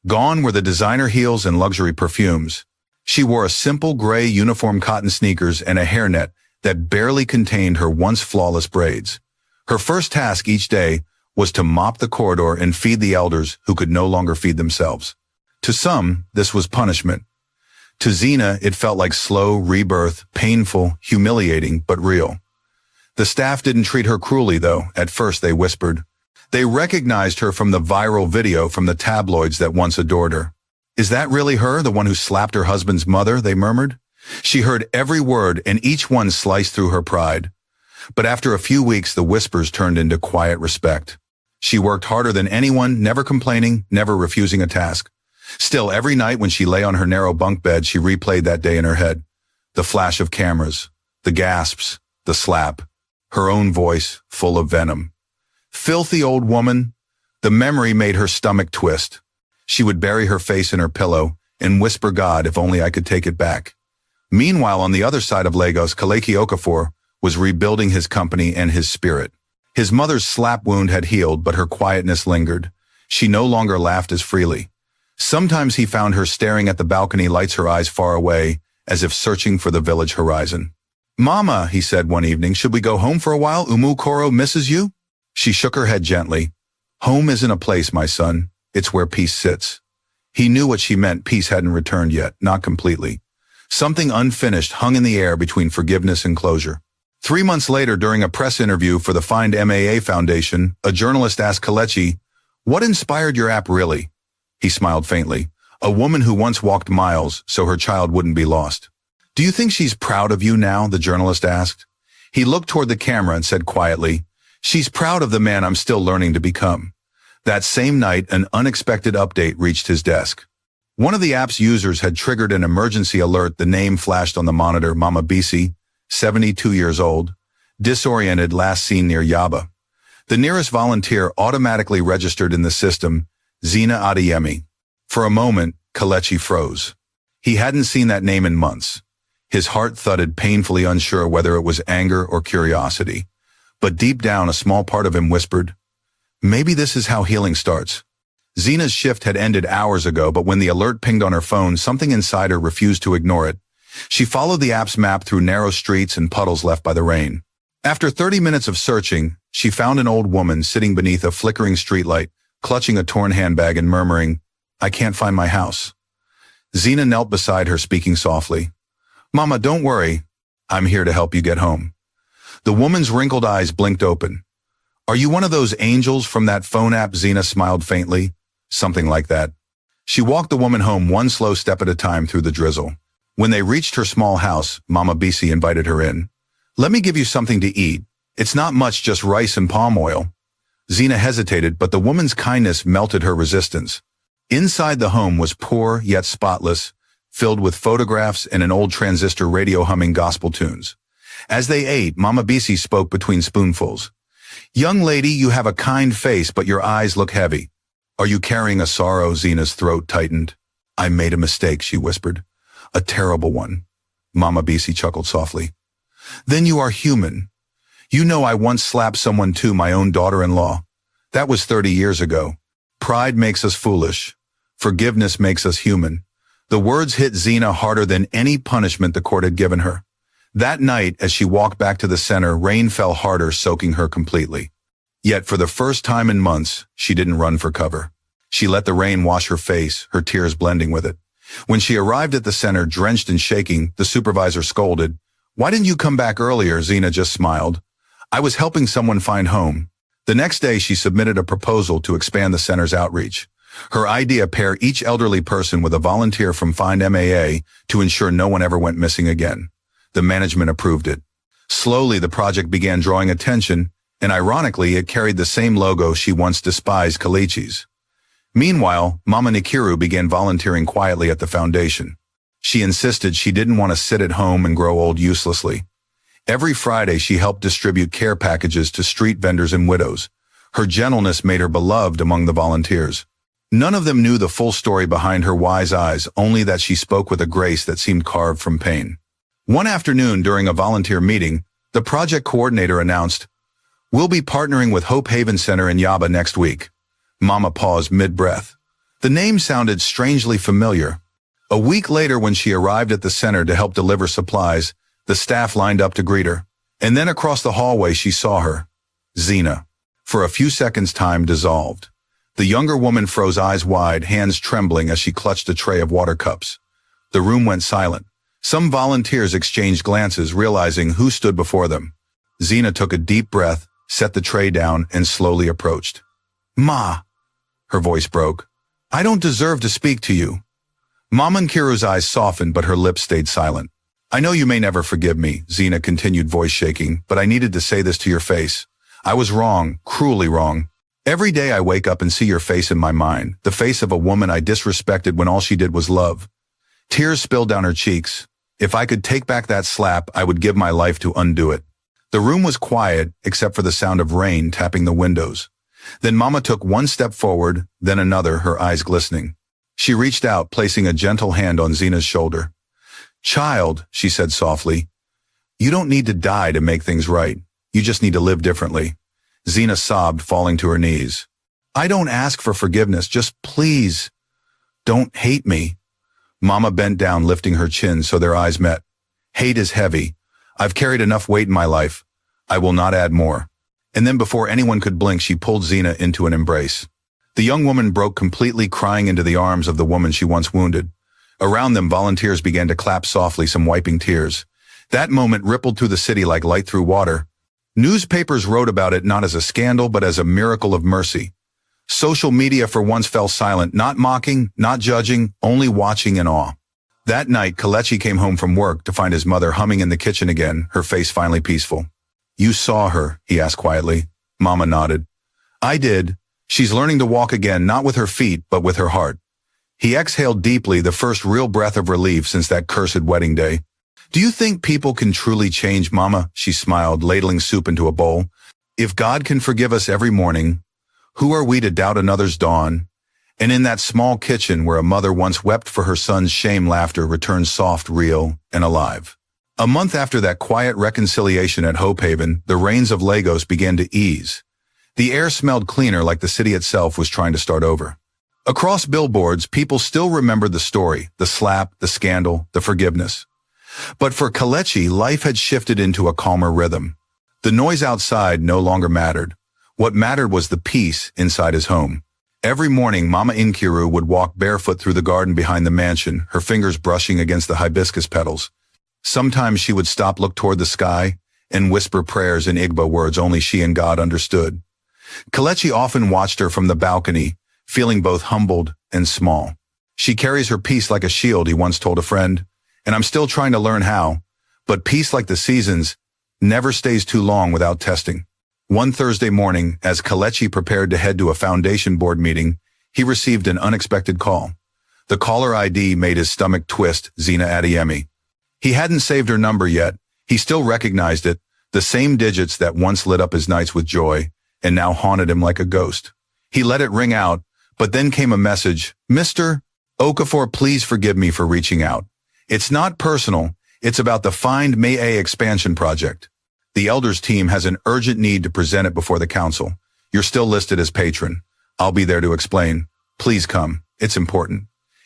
Gone were the designer heels and luxury perfumes. She wore a simple gray uniform cotton sneakers and a hairnet that barely contained her once flawless braids. Her first task each day was to mop the corridor and feed the elders who could no longer feed themselves. To some, this was punishment. To Zina, it felt like slow rebirth, painful, humiliating, but real. The staff didn't treat her cruelly, though. At first, they whispered. They recognized her from the viral video from the tabloids that once adored her. "Is that really her, the one who slapped her husband's mother?" they murmured. She heard every word, and each one sliced through her pride. But after a few weeks, the whispers turned into quiet respect. She worked harder than anyone, never complaining, never refusing a task. Still, every night when she lay on her narrow bunk bed, she replayed that day in her head. The flash of cameras, The gasps, the slap, her own voice full of venom. Filthy old woman. The memory made her stomach twist. She would bury her face in her pillow and whisper, God, if only I could take it back. Meanwhile, on the other side of Lagos, Kelechi Okafor was rebuilding his company and his spirit. His mother's slap wound had healed, but her quietness lingered. She no longer laughed as freely. Sometimes he found her staring at the balcony lights, her eyes far away, as if searching for the village horizon. Mama, he said one evening, should we go home for a while? Umu Koro misses you? She shook her head gently. Home isn't a place, my son. It's where peace sits. He knew what she meant. Peace hadn't returned yet, not completely. Something unfinished hung in the air between forgiveness and closure. 3 months later, during a press interview for the Find MAA Foundation, a journalist asked Kelechi, what inspired your app really? He smiled faintly. A woman who once walked miles so her child wouldn't be lost. Do you think she's proud of you now? The journalist asked. He looked toward the camera and said quietly, she's proud of the man I'm still learning to become. That same night, an unexpected update reached his desk. One of the app's users had triggered an emergency alert. The name flashed on the monitor, Mama Bisi, 72 years old, disoriented, last seen near Yaba. The nearest volunteer automatically registered in the system, Zina Adeyemi. For a moment, Kelechi froze. He hadn't seen that name in months. His heart thudded, painfully unsure whether it was anger or curiosity. But deep down, a small part of him whispered, maybe this is how healing starts. Zina's shift had ended hours ago, but when the alert pinged on her phone, something inside her refused to ignore it. She followed the app's map through narrow streets and puddles left by the rain. After 30 minutes of searching, she found an old woman sitting beneath a flickering streetlight, clutching a torn handbag and murmuring, I can't find my house. Zina knelt beside her, speaking softly. Mama, don't worry. I'm here to help you get home. The woman's wrinkled eyes blinked open. Are you one of those angels from that phone app? Zina smiled faintly. Something like that. She walked the woman home one slow step at a time through the drizzle. When they reached her small house, Mama Bisi invited her in. Let me give you something to eat. It's not much, just rice and palm oil. Zina hesitated, but the woman's kindness melted her resistance. Inside the home was poor yet spotless, filled with photographs and an old transistor radio humming gospel tunes. As they ate, Mama Bisi spoke between spoonfuls. Young lady, you have a kind face, but your eyes look heavy. Are you carrying a sorrow? Zina's throat tightened. I made a mistake, she whispered. A terrible one. Mama Bisi chuckled softly. Then you are human. You know I once slapped someone too, my own daughter-in-law. That was 30 years ago. Pride makes us foolish. Forgiveness makes us human. The words hit Zina harder than any punishment the court had given her. That night, as she walked back to the center, rain fell harder, soaking her completely. Yet for the first time in months, she didn't run for cover. She let the rain wash her face, her tears blending with it. When she arrived at the center, drenched and shaking, the supervisor scolded. Why didn't you come back earlier? Zina just smiled. I was helping someone find home. The next day, she submitted a proposal to expand the center's outreach. Her idea: pair each elderly person with a volunteer from Find MAA to ensure no one ever went missing again. The management approved it. Slowly, the project began drawing attention, and ironically, it carried the same logo she once despised, Kelechi's. Meanwhile, Mama Nikiru began volunteering quietly at the foundation. She insisted she didn't want to sit at home and grow old uselessly. Every Friday, she helped distribute care packages to street vendors and widows. Her gentleness made her beloved among the volunteers. None of them knew the full story behind her wise eyes, only that she spoke with a grace that seemed carved from pain. One afternoon, during a volunteer meeting, the project coordinator announced, "We'll be partnering with Hope Haven Center in Yaba next week." Mama paused mid-breath. The name sounded strangely familiar. A week later, when she arrived at the center to help deliver supplies, the staff lined up to greet her. And then across the hallway, she saw her. Zina. For a few seconds, time dissolved. The younger woman froze, eyes wide, hands trembling as she clutched a tray of water cups. The room went silent. Some volunteers exchanged glances, realizing who stood before them. Zina took a deep breath, set the tray down, and slowly approached. "Ma." Her voice broke. "I don't deserve to speak to you." Mama Nkiru's eyes softened, but her lips stayed silent. "I know you may never forgive me," Zina continued, voice shaking, "but I needed to say this to your face. I was wrong, cruelly wrong. Every day I wake up and see your face in my mind, the face of a woman I disrespected when all she did was love." Tears spilled down her cheeks. If I could take back that slap, I would give my life to undo it. The room was quiet, except for the sound of rain tapping the windows. Then Mama took one step forward, then another, her eyes glistening. She reached out, placing a gentle hand on Zena's shoulder. "Child," she said softly, "you don't need to die to make things right. You just need to live differently." Zena sobbed, falling to her knees. "I don't ask for forgiveness, just please, don't hate me." Mama bent down, lifting her chin so their eyes met. "Hate is heavy. I've carried enough weight in my life. I will not add more." And then before anyone could blink, she pulled Zena into an embrace. The young woman broke completely, crying into the arms of the woman she once wounded. Around them, volunteers began to clap softly, some wiping tears. That moment rippled through the city like light through water. Newspapers wrote about it not as a scandal, but as a miracle of mercy. Social media for once fell silent, not mocking, not judging, only watching in awe. That night, Kelechi came home from work to find his mother humming in the kitchen again, her face finally peaceful. "You saw her?" he asked quietly. Mama nodded. "I did. She's learning to walk again, not with her feet, but with her heart." He exhaled deeply, the first real breath of relief since that cursed wedding day. "Do you think people can truly change, Mama?" She smiled, ladling soup into a bowl. "If God can forgive us every morning, who are we to doubt another's dawn?" And in that small kitchen where a mother once wept for her son's shame, laughter returned soft, real, and alive. A month after that quiet reconciliation at Hope Haven, the rains of Lagos began to ease. The air smelled cleaner, like the city itself was trying to start over. Across billboards, people still remembered the story, the slap, the scandal, the forgiveness. But for Kelechi, life had shifted into a calmer rhythm. The noise outside no longer mattered. What mattered was the peace inside his home. Every morning, Mama Nkiru would walk barefoot through the garden behind the mansion, her fingers brushing against the hibiscus petals. Sometimes she would stop, look toward the sky, and whisper prayers in Igbo words only she and God understood. Kelechi often watched her from the balcony, feeling both humbled and small. "She carries her peace like a shield," he once told a friend, "and I'm still trying to learn how. But peace, like the seasons, never stays too long without testing." One Thursday morning, as Kelechi prepared to head to a foundation board meeting, he received an unexpected call. The caller ID made his stomach twist. Zena Adeyemi. He hadn't saved her number yet. He still recognized it, the same digits that once lit up his nights with joy, and now haunted him like a ghost. He let it ring out, but then came a message. "Mr. Okafor, please forgive me for reaching out. It's not personal. It's about the Find May A expansion project. The elders team has an urgent need to present it before the council. You're still listed as patron. I'll be there to explain. Please come. It's important."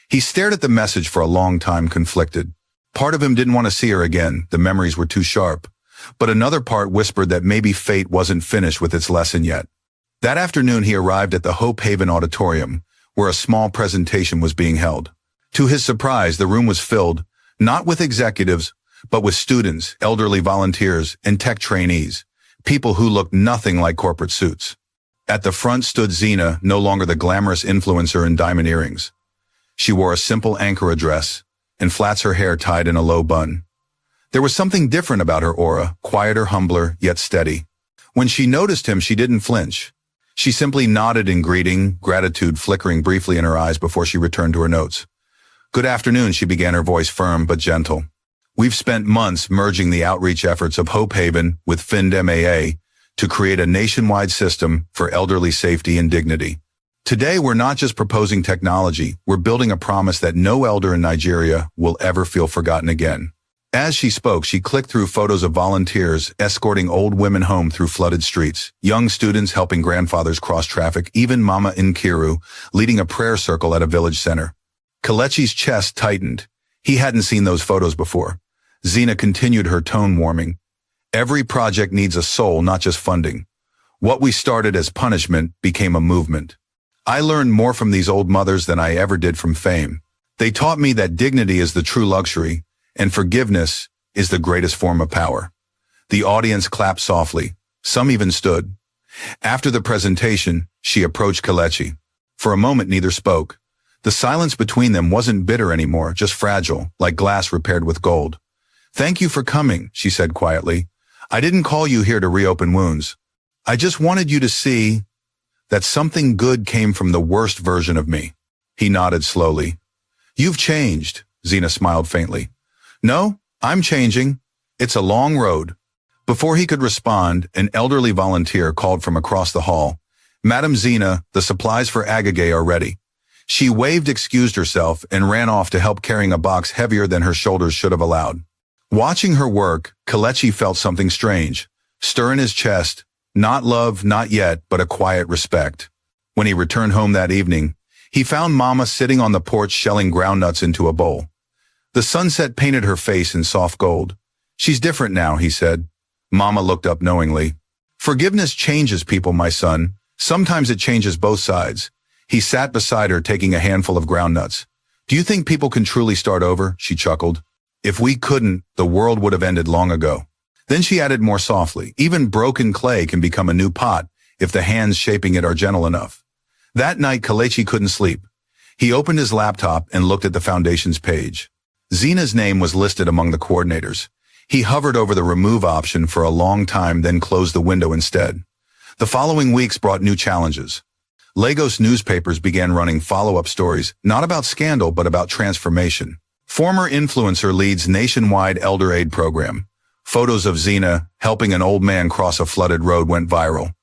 He stared at the message for a long time, conflicted. Part of him didn't want to see her again. The memories were too sharp. But another part whispered that maybe fate wasn't finished with its lesson yet. That afternoon, he arrived at the Hope Haven Auditorium, where a small presentation was being held. To his surprise, the room was filled, not with executives, but with students, elderly volunteers, and tech trainees, people who looked nothing like corporate suits. At the front stood Zena, no longer the glamorous influencer in diamond earrings. She wore a simple Ankara dress, and flats her hair tied in a low bun. There was something different about her aura, quieter, humbler, yet steady. When she noticed him, she didn't flinch. She simply nodded in greeting, gratitude flickering briefly in her eyes before she returned to her notes. "Good afternoon," she began, her voice firm but gentle. "We've spent months merging the outreach efforts of Hope Haven with Find MAA to create a nationwide system for elderly safety and dignity. Today, we're not just proposing technology, we're building a promise that no elder in Nigeria will ever feel forgotten again." As she spoke, she clicked through photos of volunteers escorting old women home through flooded streets, young students helping grandfathers cross traffic, even Mama Nkiru leading a prayer circle at a village center. Kelechi's chest tightened. He hadn't seen those photos before. Zena continued, her tone warming. "Every project needs a soul, not just funding. What we started as punishment became a movement. I learned more from these old mothers than I ever did from fame. They taught me that dignity is the true luxury, and forgiveness is the greatest form of power." The audience clapped softly. Some even stood. After the presentation, she approached Kelechi. For a moment, neither spoke. The silence between them wasn't bitter anymore, just fragile, like glass repaired with gold. "Thank you for coming," she said quietly. "I didn't call you here to reopen wounds. I just wanted you to see that something good came from the worst version of me." He nodded slowly. "You've changed," Zena smiled faintly. "No, I'm changing. It's a long road. Before he could respond, an elderly volunteer called from across the hall. Madam Zena, the supplies for Agagay are ready. She waved, excused herself, and ran off to help carrying a box heavier than her shoulders should have allowed. Watching her work, Kelechi felt something strange stir in his chest, not love, not yet, but a quiet respect. When he returned home that evening, he found Mama sitting on the porch shelling groundnuts into a bowl. The sunset painted her face in soft gold. She's different now, he said. Mama looked up knowingly. Forgiveness changes people, my son. Sometimes it changes both sides. He sat beside her, taking a handful of groundnuts. Do you think people can truly start over? She chuckled. If we couldn't, the world would have ended long ago. Then she added more softly, even broken clay can become a new pot if the hands shaping it are gentle enough. That night, Kelechi couldn't sleep. He opened his laptop and looked at the foundation's page. Zena's name was listed among the coordinators. He hovered over the remove option for a long time, then closed the window instead. The following weeks brought new challenges. Lagos newspapers began running follow-up stories, not about scandal, but about transformation. Former influencer leads nationwide elder aid program. Photos of Zena helping an old man cross a flooded road went viral.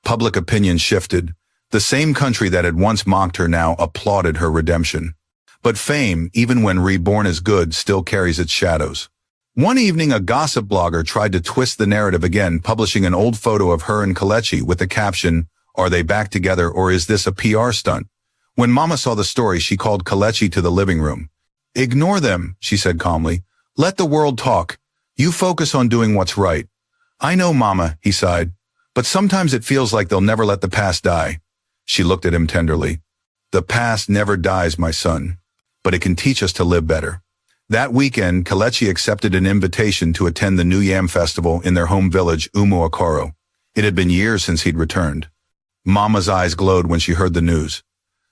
Public opinion shifted. The same country that had once mocked her now applauded her redemption. But fame, even when reborn as good, still carries its shadows. One evening, a gossip blogger tried to twist the narrative again, publishing an old photo of her and Kelechi with the caption, "Are they back together or is this a PR stunt?" When Mama saw the story, she called Kelechi to the living room. "Ignore them," she said calmly. "Let the world talk. You focus on doing what's right." "I know, Mama," he sighed, "but sometimes it feels like they'll never let the past die." She looked at him tenderly. "The past never dies, my son, but it can teach us to live better." That weekend, Kelechi accepted an invitation to attend the New Yam Festival in their home village, Umuokoro. It had been years since he'd returned. Mama's eyes glowed when she heard the news.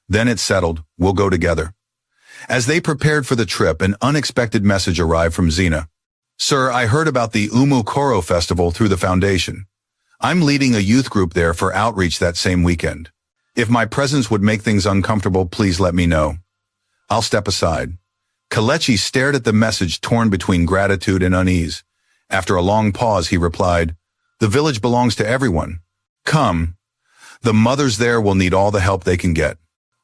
Then it settled, "We'll go together." As they prepared for the trip, an unexpected message arrived from Zena. "Sir, I heard about the Umuokoro Festival through the foundation. I'm leading a youth group there for outreach that same weekend. If my presence would make things uncomfortable, please let me know. I'll step aside." Kelechi stared at the message, torn between gratitude and unease. After a long pause, he replied, "The village belongs to everyone. Come. The mothers there will need all the help they can get."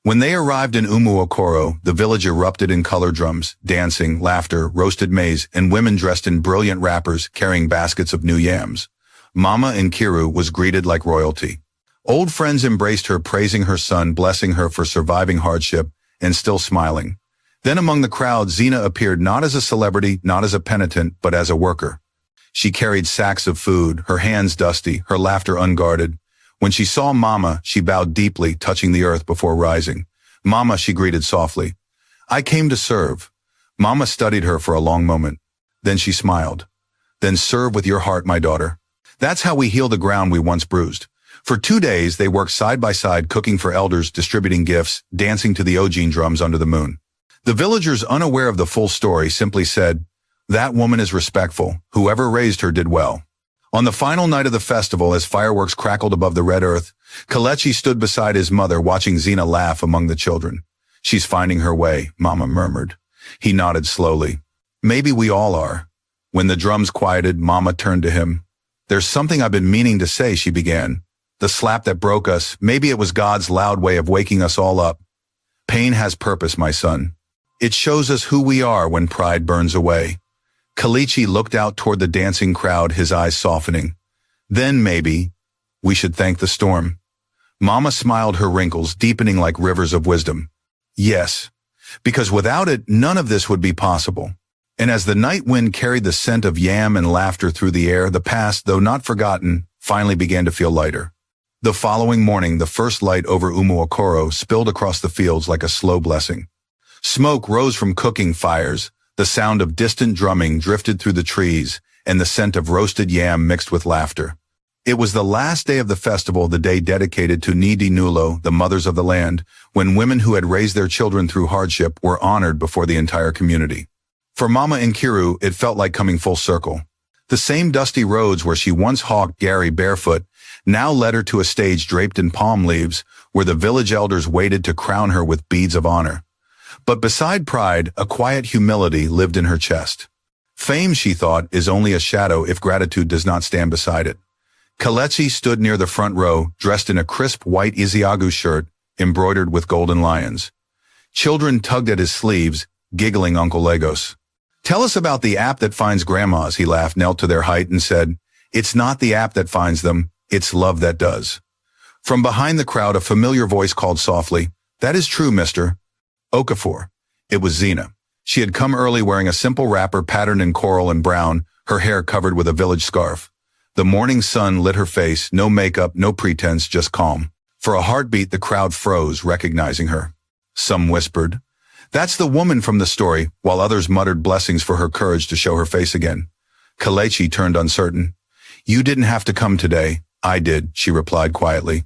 When they arrived in Umuokoro, the village erupted in color drums, dancing, laughter, roasted maize, and women dressed in brilliant wrappers carrying baskets of new yams. Mama Nkiru was greeted like royalty. Old friends embraced her, praising her son, blessing her for surviving hardship, and still smiling. Then among the crowd, Zena appeared not as a celebrity, not as a penitent, but as a worker. She carried sacks of food, her hands dusty, her laughter unguarded. When she saw Mama, she bowed deeply, touching the earth before rising. "Mama," she greeted softly. "I came to serve." Mama studied her for a long moment. Then she smiled. "Then serve with your heart, my daughter. That's how we heal the ground we once bruised." For 2 days, they worked side by side, cooking for elders, distributing gifts, dancing to the Ojin drums under the moon. The villagers, unaware of the full story, simply said, "That woman is respectful. Whoever raised her did well." On the final night of the festival, as fireworks crackled above the red earth, Kelechi stood beside his mother, watching Zena laugh among the children. "She's finding her way," Mama murmured. He nodded slowly. "Maybe we all are." When the drums quieted, Mama turned to him. "There's something I've been meaning to say," she began. "The slap that broke us, maybe it was God's loud way of waking us all up. Pain has purpose, my son. It shows us who we are when pride burns away." Kelechi looked out toward the dancing crowd, his eyes softening. "Then maybe we should thank the storm." Mama smiled, her wrinkles deepening like rivers of wisdom. "Yes, because without it, none of this would be possible." And as the night wind carried the scent of yam and laughter through the air, the past, though not forgotten, finally began to feel lighter. The following morning, the first light over Umuokoro spilled across the fields like a slow blessing. Smoke rose from cooking fires, the sound of distant drumming drifted through the trees, and the scent of roasted yam mixed with laughter. It was the last day of the festival, the day dedicated to Ndi Nulo, the mothers of the land, when women who had raised their children through hardship were honored before the entire community. For Mama Nkiru, it felt like coming full circle. The same dusty roads where she once hawked Gary barefoot now led her to a stage draped in palm leaves, where the village elders waited to crown her with beads of honor. But beside pride, a quiet humility lived in her chest. Fame, she thought, is only a shadow if gratitude does not stand beside it. Kelechi stood near the front row, dressed in a crisp white Isiagu shirt, embroidered with golden lions. Children tugged at his sleeves, giggling Uncle Lagos. "Tell us about the app that finds grandmas," he laughed, knelt to their height and said, "It's not the app that finds them, it's love that does." From behind the crowd, a familiar voice called softly, "That is true, Mr. Okafor." It was Zena. She had come early wearing a simple wrapper patterned in coral and brown, her hair covered with a village scarf. The morning sun lit her face, no makeup, no pretense, just calm. For a heartbeat, the crowd froze, recognizing her. Some whispered, "That's the woman from the story," while others muttered blessings for her courage to show her face again. Kelechi turned uncertain. "You didn't have to come today. I did," she replied quietly.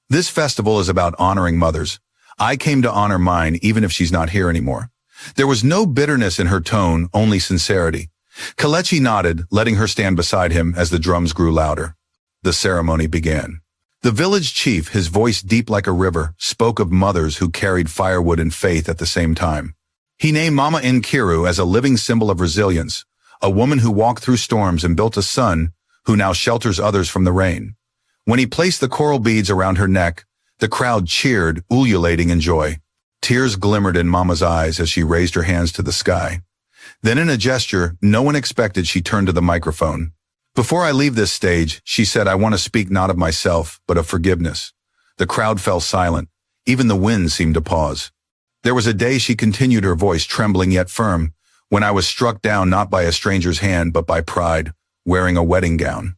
"This festival is about honoring mothers. I came to honor mine, even if she's not here anymore." There was no bitterness in her tone, only sincerity. Kelechi nodded, letting her stand beside him as the drums grew louder. The ceremony began. The village chief, his voice deep like a river, spoke of mothers who carried firewood and faith at the same time. He named Mama Nkiru as a living symbol of resilience, a woman who walked through storms and built a son who now shelters others from the rain. When he placed the coral beads around her neck, the crowd cheered, ululating in joy. Tears glimmered in Mama's eyes as she raised her hands to the sky. Then in a gesture no one expected, she turned to the microphone. "Before I leave this stage," she said, "I want to speak not of myself, but of forgiveness." The crowd fell silent. Even the wind seemed to pause. "There was a day," she continued, her voice trembling yet firm, "when I was struck down not by a stranger's hand, but by pride, wearing a wedding gown.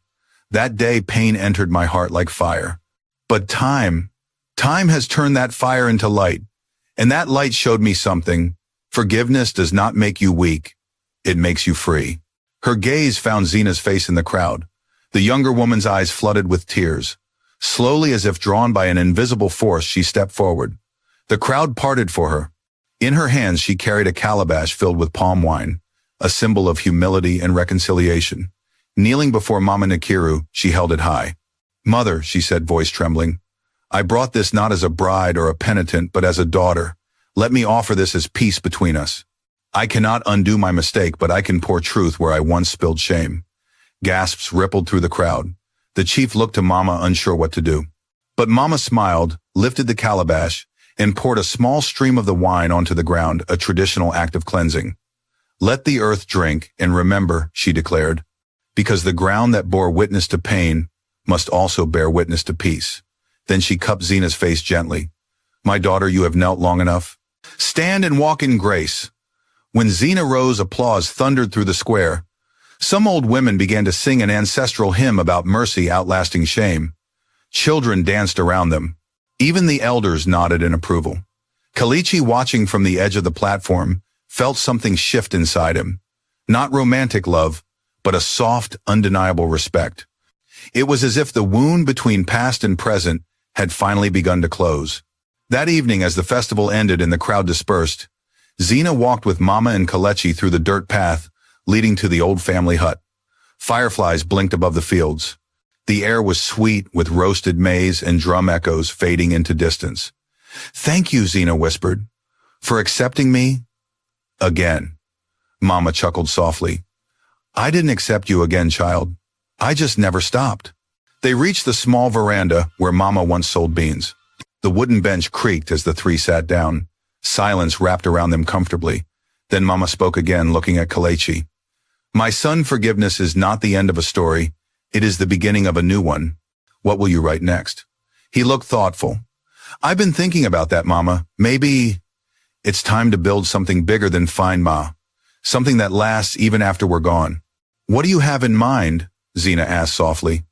That day pain entered my heart like fire. But time has turned that fire into light. And that light showed me something. Forgiveness does not make you weak. It makes you free." Her gaze found Zena's face in the crowd. The younger woman's eyes flooded with tears. Slowly, as if drawn by an invisible force, she stepped forward. The crowd parted for her. In her hands, she carried a calabash filled with palm wine, a symbol of humility and reconciliation. Kneeling before Mama Nkiru, she held it high. "Mother," she said, voice trembling, "I brought this not as a bride or a penitent, but as a daughter. Let me offer this as peace between us. I cannot undo my mistake, but I can pour truth where I once spilled shame." Gasps rippled through the crowd. The chief looked to Mama, unsure what to do. But Mama smiled, lifted the calabash, and poured a small stream of the wine onto the ground, a traditional act of cleansing. "Let the earth drink, and remember," she declared, "because the ground that bore witness to pain must also bear witness to peace." Then she cupped Zena's face gently. "My daughter, you have knelt long enough. Stand and walk in grace." When Zena rose, applause thundered through the square. Some old women began to sing an ancestral hymn about mercy outlasting shame. Children danced around them. Even the elders nodded in approval. Kelechi, watching from the edge of the platform, felt something shift inside him. Not romantic love, but a soft, undeniable respect. It was as if the wound between past and present had finally begun to close. That evening, as the festival ended and the crowd dispersed, Zena walked with Mama and Kelechi through the dirt path leading to the old family hut. Fireflies blinked above the fields. The air was sweet with roasted maize and drum echoes fading into distance. "Thank you," Zena whispered, "for accepting me again." Mama chuckled softly. "I didn't accept you again, child. I just never stopped." They reached the small veranda where Mama once sold beans. The wooden bench creaked as the three sat down. Silence wrapped around them comfortably. Then Mama spoke again, looking at Kelechi. "My son, forgiveness is not the end of a story. It is the beginning of a new one. What will you write next?" He looked thoughtful. "I've been thinking about that, Mama. Maybe it's time to build something bigger than Find Ma. Something that lasts even after we're gone." "What do you have in mind?" Zena asked softly.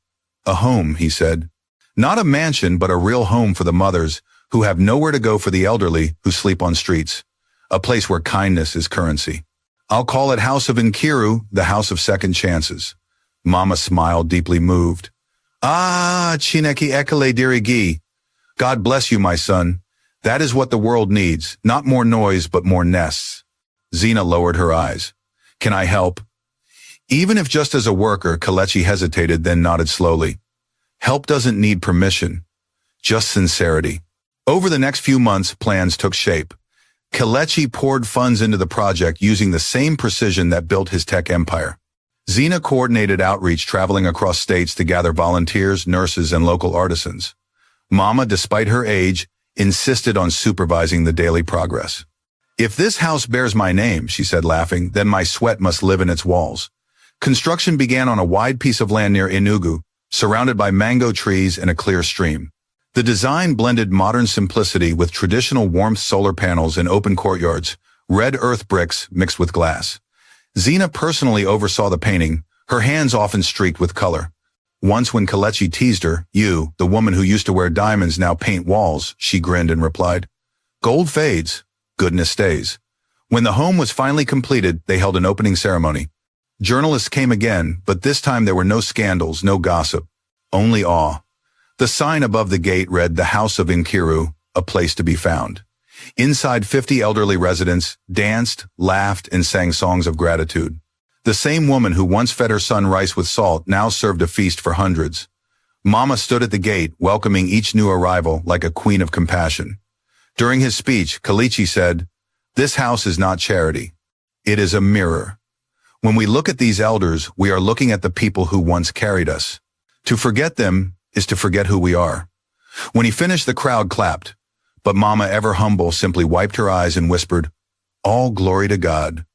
"A home," he said. "Not a mansion, but a real home for the mothers who have nowhere to go, for the elderly who sleep on streets. A place where kindness is currency. I'll call it House of Nkiru, the House of Second Chances." Mama smiled, deeply moved. "Ah, Chineke Ekele Dirigi. God bless you, my son. That is what the world needs. Not more noise, but more nests." Zena lowered her eyes. "Can I help?" Even if just as a worker, Kelechi hesitated, then nodded slowly. "Help doesn't need permission, just sincerity." Over the next few months, plans took shape. Kelechi poured funds into the project using the same precision that built his tech empire. Zena coordinated outreach, traveling across states to gather volunteers, nurses, and local artisans. Mama, despite her age, insisted on supervising the daily progress. "If this house bears my name," she said, laughing, "then my sweat must live in its walls." Construction began on a wide piece of land near Enugu, surrounded by mango trees and a clear stream. The design blended modern simplicity with traditional warmth, solar panels and open courtyards, red earth bricks mixed with glass. Zena personally oversaw the painting, her hands often streaked with color. Once when Kelechi teased her, "You, the woman who used to wear diamonds, now paint walls," she grinned and replied, "Gold fades, goodness stays." When the home was finally completed, they held an opening ceremony. Journalists came again, but this time there were no scandals, no gossip, only awe. The sign above the gate read, "The House of Nkiru, a place to be found." Inside, 50 elderly residents danced, laughed, and sang songs of gratitude. The same woman who once fed her son rice with salt now served a feast for hundreds. Mama stood at the gate, welcoming each new arrival like a queen of compassion. During his speech, Kelechi said, "This house is not charity. It is a mirror. When we look at these elders, we are looking at the people who once carried us. To forget them is to forget who we are." When he finished, the crowd clapped, but Mama, ever humble, simply wiped her eyes and whispered, "All glory to God."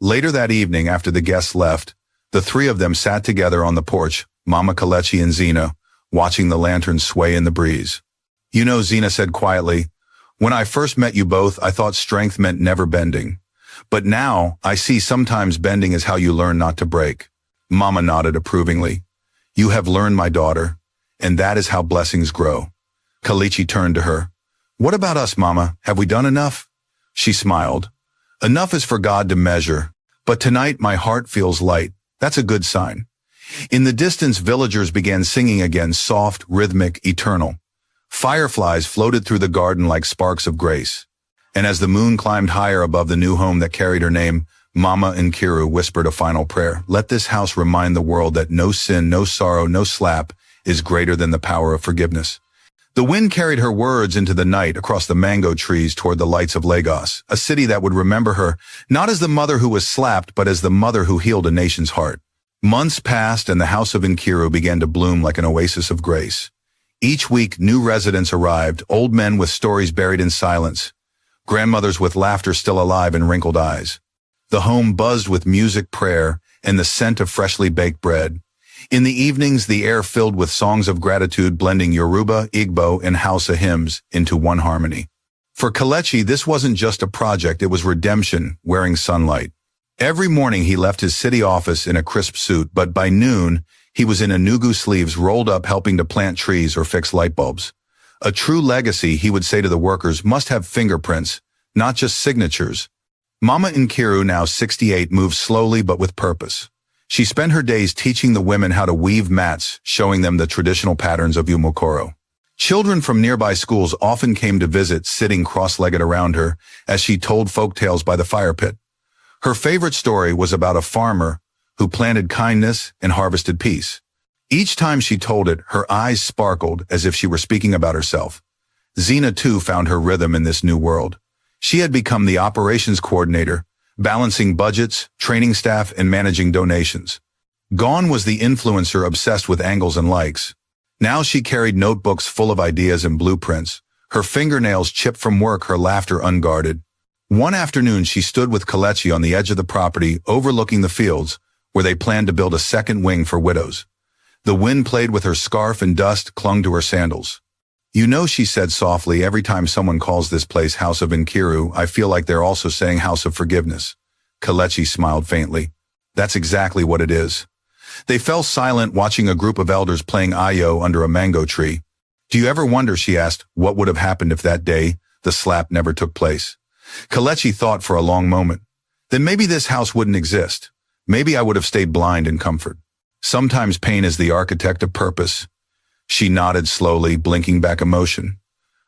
Later that evening, after the guests left, the three of them sat together on the porch, Mama, Kelechi, and Zena, watching the lanterns sway in the breeze. "You know," Zena said quietly, "when I first met you both, I thought strength meant never bending. But now, I see sometimes bending is how you learn not to break." Mama nodded approvingly. "You have learned, my daughter, and that is how blessings grow." Kelechi turned to her. "What about us, Mama? Have we done enough?" She smiled. "Enough is for God to measure, but tonight my heart feels light. That's a good sign." In the distance, villagers began singing again, soft, rhythmic, eternal. Fireflies floated through the garden like sparks of grace. And as the moon climbed higher above the new home that carried her name, Mama Nkiru whispered a final prayer. "Let this house remind the world that no sin, no sorrow, no slap is greater than the power of forgiveness." The wind carried her words into the night, across the mango trees toward the lights of Lagos, a city that would remember her, not as the mother who was slapped, but as the mother who healed a nation's heart. Months passed and the house of Nkiru began to bloom like an oasis of grace. Each week, new residents arrived, old men with stories buried in silence, grandmothers with laughter still alive in wrinkled eyes. The home buzzed with music, prayer, and the scent of freshly baked bread. In the evenings, the air filled with songs of gratitude, blending Yoruba, Igbo, and Hausa hymns into one harmony. For Kelechi, this wasn't just a project, it was redemption, wearing sunlight. Every morning he left his city office in a crisp suit, but by noon, he was in Enugu sleeves rolled up, helping to plant trees or fix light bulbs. A true legacy, he would say to the workers, must have fingerprints, not just signatures. Mama Nkiru, now 68, moved slowly but with purpose. She spent her days teaching the women how to weave mats, showing them the traditional patterns of Umukoro. Children from nearby schools often came to visit, sitting cross-legged around her as she told folk tales by the fire pit. Her favorite story was about a farmer who planted kindness and harvested peace. Each time she told it, her eyes sparkled as if she were speaking about herself. Zena, too, found her rhythm in this new world. She had become the operations coordinator, balancing budgets, training staff, and managing donations. Gone was the influencer obsessed with angles and likes. Now she carried notebooks full of ideas and blueprints, her fingernails chipped from work, her laughter unguarded. One afternoon, she stood with Kelechi on the edge of the property, overlooking the fields, where they planned to build a second wing for widows. The wind played with her scarf and dust clung to her sandals. "You know," she said softly, "every time someone calls this place House of Nkiru, I feel like they're also saying House of Forgiveness." Kelechi smiled faintly. "That's exactly what it is." They fell silent, watching a group of elders playing ayo under a mango tree. "Do you ever wonder," she asked, "what would have happened if that day the slap never took place?" Kelechi thought for a long moment. "Then maybe this house wouldn't exist. Maybe I would have stayed blind in comfort. Sometimes pain is the architect of purpose." She nodded slowly, blinking back emotion.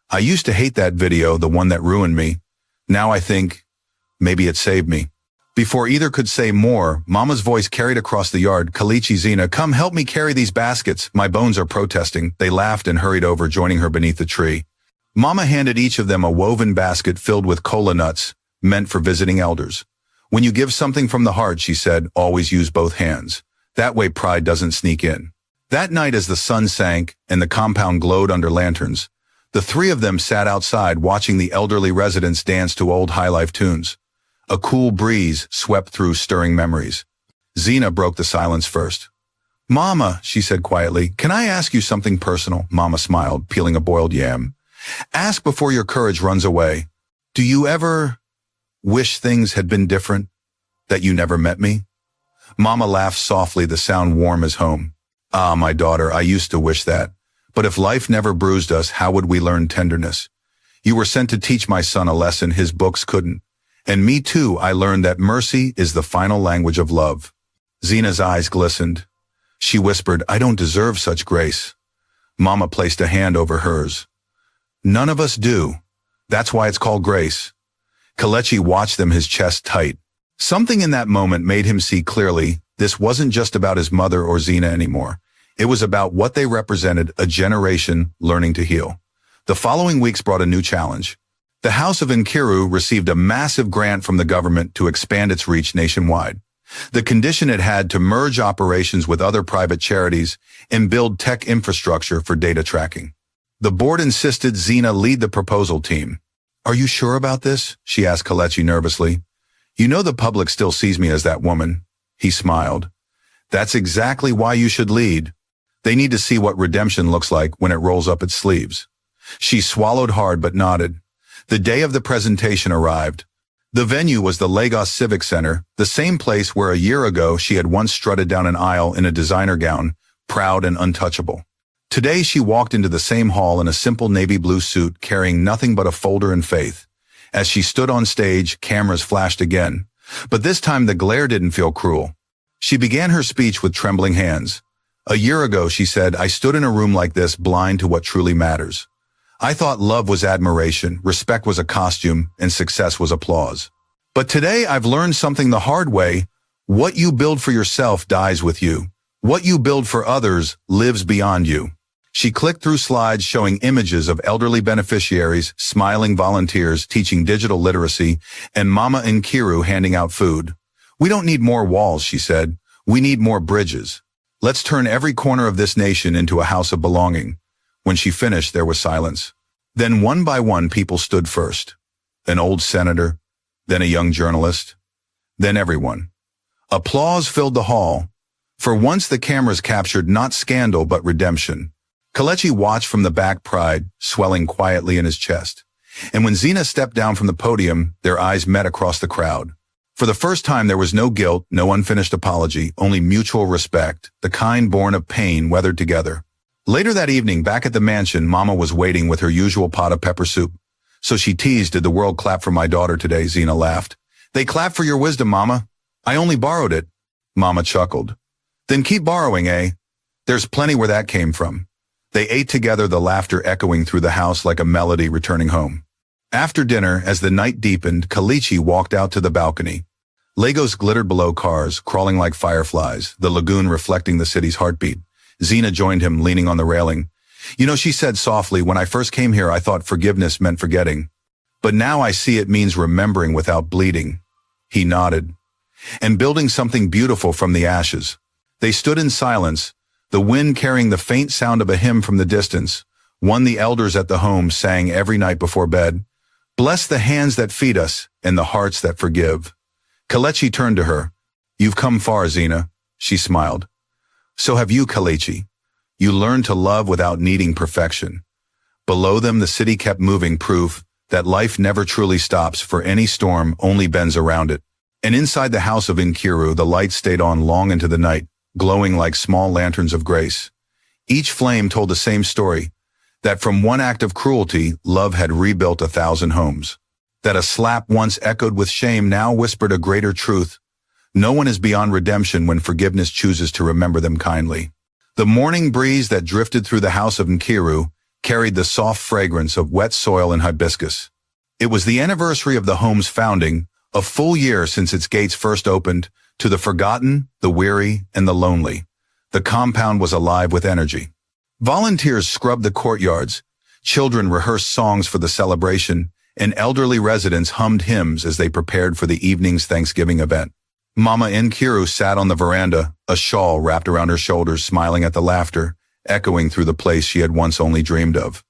"I used to hate that video, the one that ruined me. Now I think, maybe it saved me." Before either could say more, Mama's voice carried across the yard, "Kelechi, Zena, come help me carry these baskets. My bones are protesting." They laughed and hurried over, joining her beneath the tree. Mama handed each of them a woven basket filled with kola nuts, meant for visiting elders. When you give something from the heart, she said, always use both hands. That way pride doesn't sneak in. That night as the sun sank and the compound glowed under lanterns, the three of them sat outside watching the elderly residents dance to old highlife tunes. A cool breeze swept through stirring memories. Zena broke the silence first. "Mama," she said quietly, "can I ask you something personal?" Mama smiled, peeling a boiled yam. "Ask before your courage runs away. Do you ever wish things had been different? That you never met me?" Mama laughed softly, the sound warm as home. "Ah, my daughter, I used to wish that. But if life never bruised us, how would we learn tenderness? You were sent to teach my son a lesson his books couldn't. And me too, I learned that mercy is the final language of love." Zena's eyes glistened. She whispered, "I don't deserve such grace." Mama placed a hand over hers. "None of us do. That's why it's called grace." Kelechi watched them, his chest tight. Something in that moment made him see clearly this wasn't just about his mother or Zena anymore. It was about what they represented, a generation learning to heal. The following weeks brought a new challenge. The House of Nkiru received a massive grant from the government to expand its reach nationwide. The condition it had to merge operations with other private charities and build tech infrastructure for data tracking. The board insisted Zena lead the proposal team. "Are you sure about this?" she asked Kelechi nervously. "You know the public still sees me as that woman." He smiled. "That's exactly why you should lead. They need to see what redemption looks like when it rolls up its sleeves." She swallowed hard but nodded. The day of the presentation arrived. The venue was the Lagos Civic Center, the same place where a year ago she had once strutted down an aisle in a designer gown, proud and untouchable. Today she walked into the same hall in a simple navy blue suit, carrying nothing but a folder and faith. As she stood on stage, cameras flashed again. But this time the glare didn't feel cruel. She began her speech with trembling hands. "A year ago," she said, "I stood in a room like this, blind to what truly matters. I thought love was admiration, respect was a costume, and success was applause. But today I've learned something the hard way. What you build for yourself dies with you. What you build for others lives beyond you." She clicked through slides showing images of elderly beneficiaries, smiling volunteers teaching digital literacy, and Mama Nkiru handing out food. "We don't need more walls," she said. "We need more bridges. Let's turn every corner of this nation into a house of belonging." When she finished, there was silence. Then one by one people stood first. An old senator, then a young journalist, then everyone. Applause filled the hall. For once the cameras captured not scandal but redemption. Kelechi watched from the back, pride swelling quietly in his chest. And when Zena stepped down from the podium, their eyes met across the crowd. For the first time there was no guilt, no unfinished apology, only mutual respect, the kind born of pain weathered together. Later that evening, back at the mansion, Mama was waiting with her usual pot of pepper soup. So she teased, "Did the world clap for my daughter today?" Zena laughed. "They clapped for your wisdom, Mama. I only borrowed it." Mama chuckled. "Then keep borrowing, eh? There's plenty where that came from." They ate together, the laughter echoing through the house like a melody returning home. After dinner, as the night deepened, Kelechi walked out to the balcony. Lagos glittered below, cars crawling like fireflies, the lagoon reflecting the city's heartbeat. Zena joined him, leaning on the railing. "You know," she said softly, "when I first came here, I thought forgiveness meant forgetting. But now I see it means remembering without bleeding." He nodded. "And building something beautiful from the ashes." They stood in silence, the wind carrying the faint sound of a hymn from the distance, one the elders at the home sang every night before bed. "Bless the hands that feed us and the hearts that forgive." Kelechi turned to her. "You've come far, Zena." She smiled. "So have you, Kelechi. You learned to love without needing perfection." Below them, the city kept moving, proof that life never truly stops, for any storm only bends around it. And inside the house of Nkiru, the lights stayed on long into the night, glowing like small lanterns of grace. Each flame told the same story, that from one act of cruelty, love had rebuilt 1,000 homes. That a slap once echoed with shame now whispered a greater truth. No one is beyond redemption when forgiveness chooses to remember them kindly. The morning breeze that drifted through the house of Nkiru carried the soft fragrance of wet soil and hibiscus. It was the anniversary of the home's founding, a full year since its gates first opened, to the forgotten, the weary, and the lonely. The compound was alive with energy. Volunteers scrubbed the courtyards, children rehearsed songs for the celebration, and elderly residents hummed hymns as they prepared for the evening's Thanksgiving event. Mama Nkiru sat on the veranda, a shawl wrapped around her shoulders, smiling at the laughter, echoing through the place she had once only dreamed of.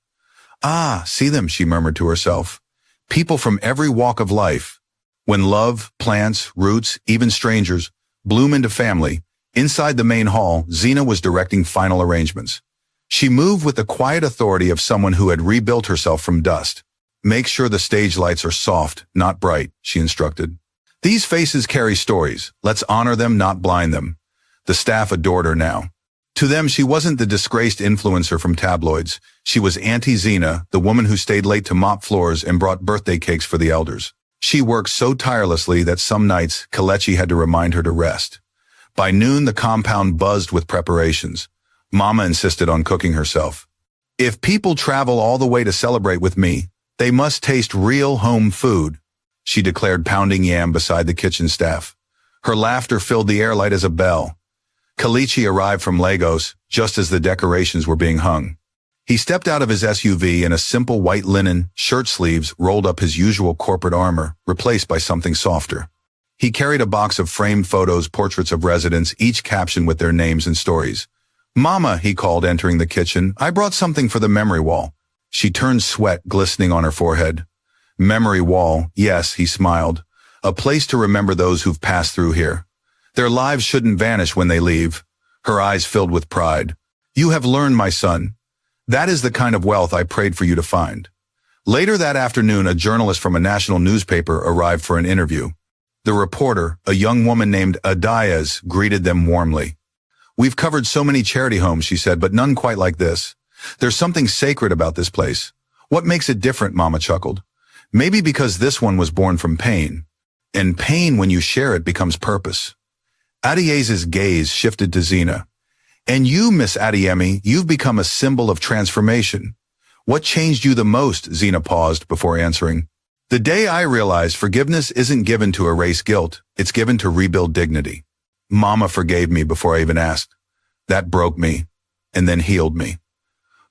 "Ah, see them," she murmured to herself. "People from every walk of life. When love, plants, roots, even strangers, bloom into family." Inside the main hall, Zina was directing final arrangements. She moved with the quiet authority of someone who had rebuilt herself from dust. "Make sure the stage lights are soft, not bright," she instructed. "These faces carry stories. Let's honor them, not blind them." The staff adored her now. To them, she wasn't the disgraced influencer from tabloids. She was Auntie Zina, the woman who stayed late to mop floors and brought birthday cakes for the elders. She worked so tirelessly that some nights, Kelechi had to remind her to rest. By noon, the compound buzzed with preparations. Mama insisted on cooking herself. "If people travel all the way to celebrate with me, they must taste real home food," she declared, pounding yam beside the kitchen staff. Her laughter filled the air light as a bell. Kelechi arrived from Lagos just as the decorations were being hung. He stepped out of his SUV in a simple white linen, shirt sleeves rolled up his usual corporate armor, replaced by something softer. He carried a box of framed photos, portraits of residents, each captioned with their names and stories. "Mama," he called, entering the kitchen, "I brought something for the memory wall." She turned, sweat glistening on her forehead. "Memory wall, yes," he smiled. "A place to remember those who've passed through here. Their lives shouldn't vanish when they leave." Her eyes filled with pride. "You have learned, my son. That is the kind of wealth I prayed for you to find." Later that afternoon, a journalist from a national newspaper arrived for an interview. The reporter, a young woman named Adayas, greeted them warmly. "We've covered so many charity homes," she said, "but none quite like this. There's something sacred about this place." "What makes it different?" Mama chuckled. "Maybe because this one was born from pain. And pain, when you share it, becomes purpose." Adayas's gaze shifted to Zina. "And you, Miss Adeyemi, you've become a symbol of transformation. What changed you the most?" Zina paused before answering. "The day I realized forgiveness isn't given to erase guilt, it's given to rebuild dignity. Mama forgave me before I even asked. That broke me, and then healed me."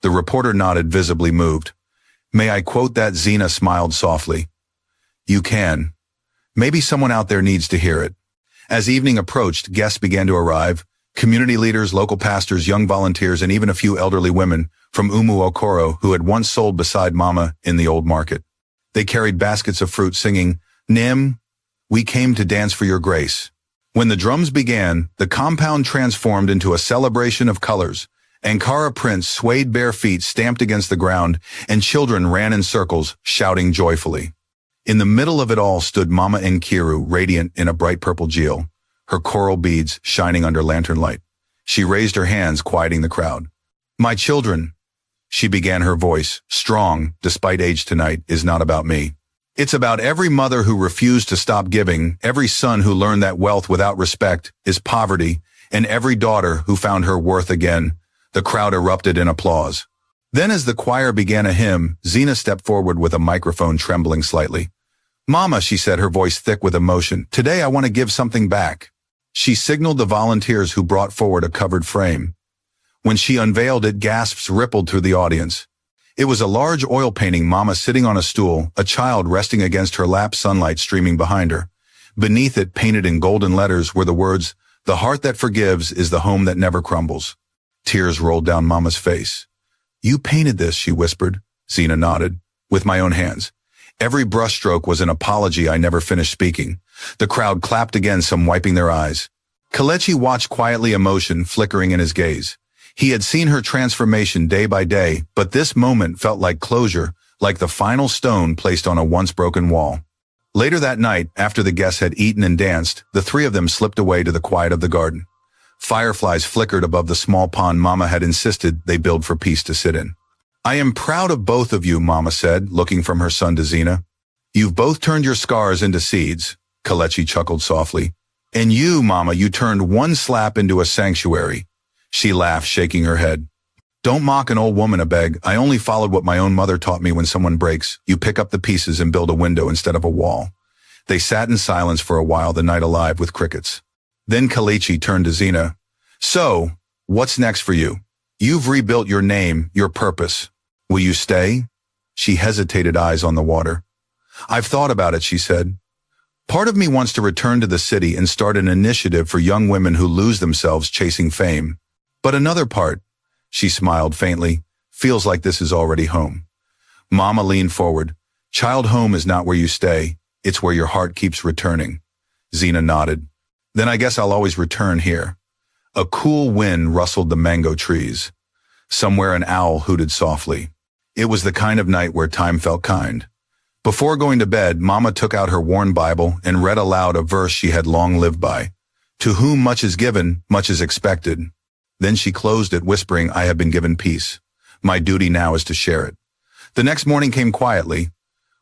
The reporter nodded, visibly moved. "May I quote that?" Zina smiled softly. "You can. Maybe someone out there needs to hear it." As evening approached, guests began to arrive. Community leaders, local pastors, young volunteers, and even a few elderly women from Umu Okoro who had once sold beside Mama in the old market. They carried baskets of fruit, singing, "Nim, we came to dance for your grace." When the drums began, the compound transformed into a celebration of colors. Ankara prints swayed, bare feet stamped against the ground, and children ran in circles, shouting joyfully. In the middle of it all stood Mama Nkiru, radiant in a bright purple geal, her coral beads shining under lantern light. She raised her hands, quieting the crowd. "My children," she began, her voice, strong, despite age, "tonight is not about me. It's about every mother who refused to stop giving, every son who learned that wealth without respect is poverty, and every daughter who found her worth again." The crowd erupted in applause. Then as the choir began a hymn, Zina stepped forward with a microphone, trembling slightly. "Mama," she said, her voice thick with emotion, "today I want to give something back." She signaled the volunteers who brought forward a covered frame. When she unveiled it, gasps rippled through the audience. It was a large oil painting, Mama sitting on a stool, a child resting against her lap, sunlight streaming behind her. Beneath it, painted in golden letters, were the words, "The heart that forgives is the home that never crumbles." Tears rolled down Mama's face. "You painted this," she whispered. Zina nodded. "With my own hands." Every brushstroke was an apology. I never finished speaking. The crowd clapped again, some wiping their eyes. Kelechi watched quietly, emotion flickering in his gaze. He had seen her transformation day by day, but this moment felt like closure, like the final stone placed on a once broken wall. Later that night, after the guests had eaten and danced, the three of them slipped away to the quiet of the garden. Fireflies flickered above the small pond Mama had insisted they build for peace to sit in. "I am proud of both of you," Mama said, looking from her son to Zina. "You've both turned your scars into seeds," Kelechi chuckled softly. "And you, Mama, you turned one slap into a sanctuary." She laughed, shaking her head. "Don't mock an old woman, I beg. I only followed what my own mother taught me. When someone breaks, you pick up the pieces and build a window instead of a wall." They sat in silence for a while, the night alive with crickets. Then Kelechi turned to Zina. "So, what's next for you? You've rebuilt your name, your purpose. Will you stay?" She hesitated, eyes on the water. I've thought about it, she said. Part of me wants to return to the city and start an initiative for young women who lose themselves chasing fame. But another part, she smiled faintly, feels like this is already home. Mama leaned forward. Child home is not where you stay, it's where your heart keeps returning. Zena nodded. Then I guess I'll always return here. A cool wind rustled the mango trees. Somewhere an owl hooted softly. It was the kind of night where time felt kind. Before going to bed, Mama took out her worn Bible and read aloud a verse she had long lived by. To whom much is given, much is expected. Then she closed it, whispering, I have been given peace. My duty now is to share it. The next morning came quietly.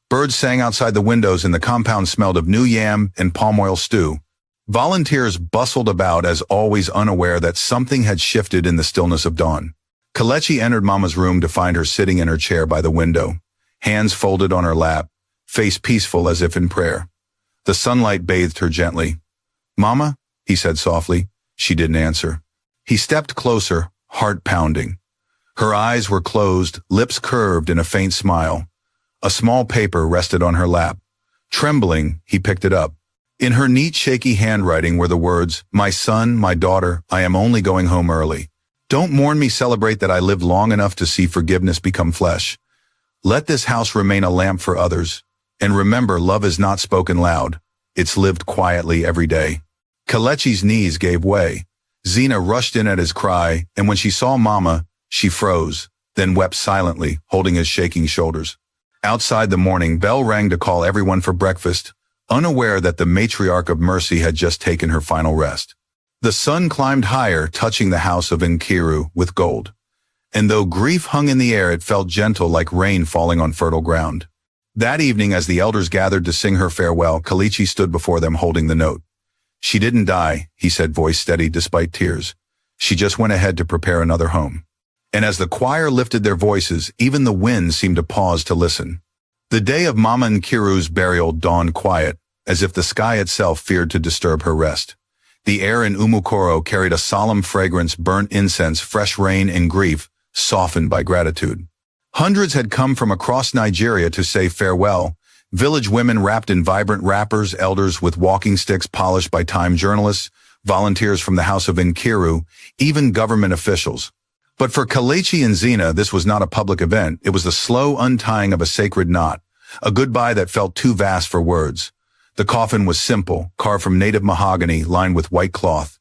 Birds sang outside the windows and the compound smelled of new yam and palm oil stew. Volunteers bustled about, as always unaware that something had shifted in the stillness of dawn. Kelechi entered Mama's room to find her sitting in her chair by the window, hands folded on her lap, face peaceful as if in prayer. The sunlight bathed her gently. Mama, he said softly. She didn't answer. He stepped closer, heart pounding. Her eyes were closed, lips curved in a faint smile. A small paper rested on her lap. Trembling, he picked it up. In her neat, shaky handwriting were the words, My son, my daughter, I am only going home early. Don't mourn me, celebrate that I lived long enough to see forgiveness become flesh. Let this house remain a lamp for others. And remember, love is not spoken loud. It's lived quietly every day. Kelechi's knees gave way. Zena rushed in at his cry, and when she saw Mama, she froze, then wept silently, holding his shaking shoulders. Outside, the morning bell rang to call everyone for breakfast, unaware that the matriarch of mercy had just taken her final rest. The sun climbed higher, touching the house of Nkiru with gold. And though grief hung in the air, it felt gentle like rain falling on fertile ground. That evening, as the elders gathered to sing her farewell, Kelechi stood before them holding the note. She didn't die, he said, voice steady despite tears. She just went ahead to prepare another home. And as the choir lifted their voices, even the wind seemed to pause to listen. The day of Mama Nkiru's burial dawned quiet, as if the sky itself feared to disturb her rest. The air in Umukoro carried a solemn fragrance, burnt incense, fresh rain, and grief, softened by gratitude. Hundreds had come from across Nigeria to say farewell, village women wrapped in vibrant wrappers, elders with walking sticks polished by time journalists, volunteers from the House of Nkiru, even government officials. But for Kelechi and Zena, this was not a public event. It was the slow untying of a sacred knot, a goodbye that felt too vast for words. The coffin was simple, carved from native mahogany, lined with white cloth.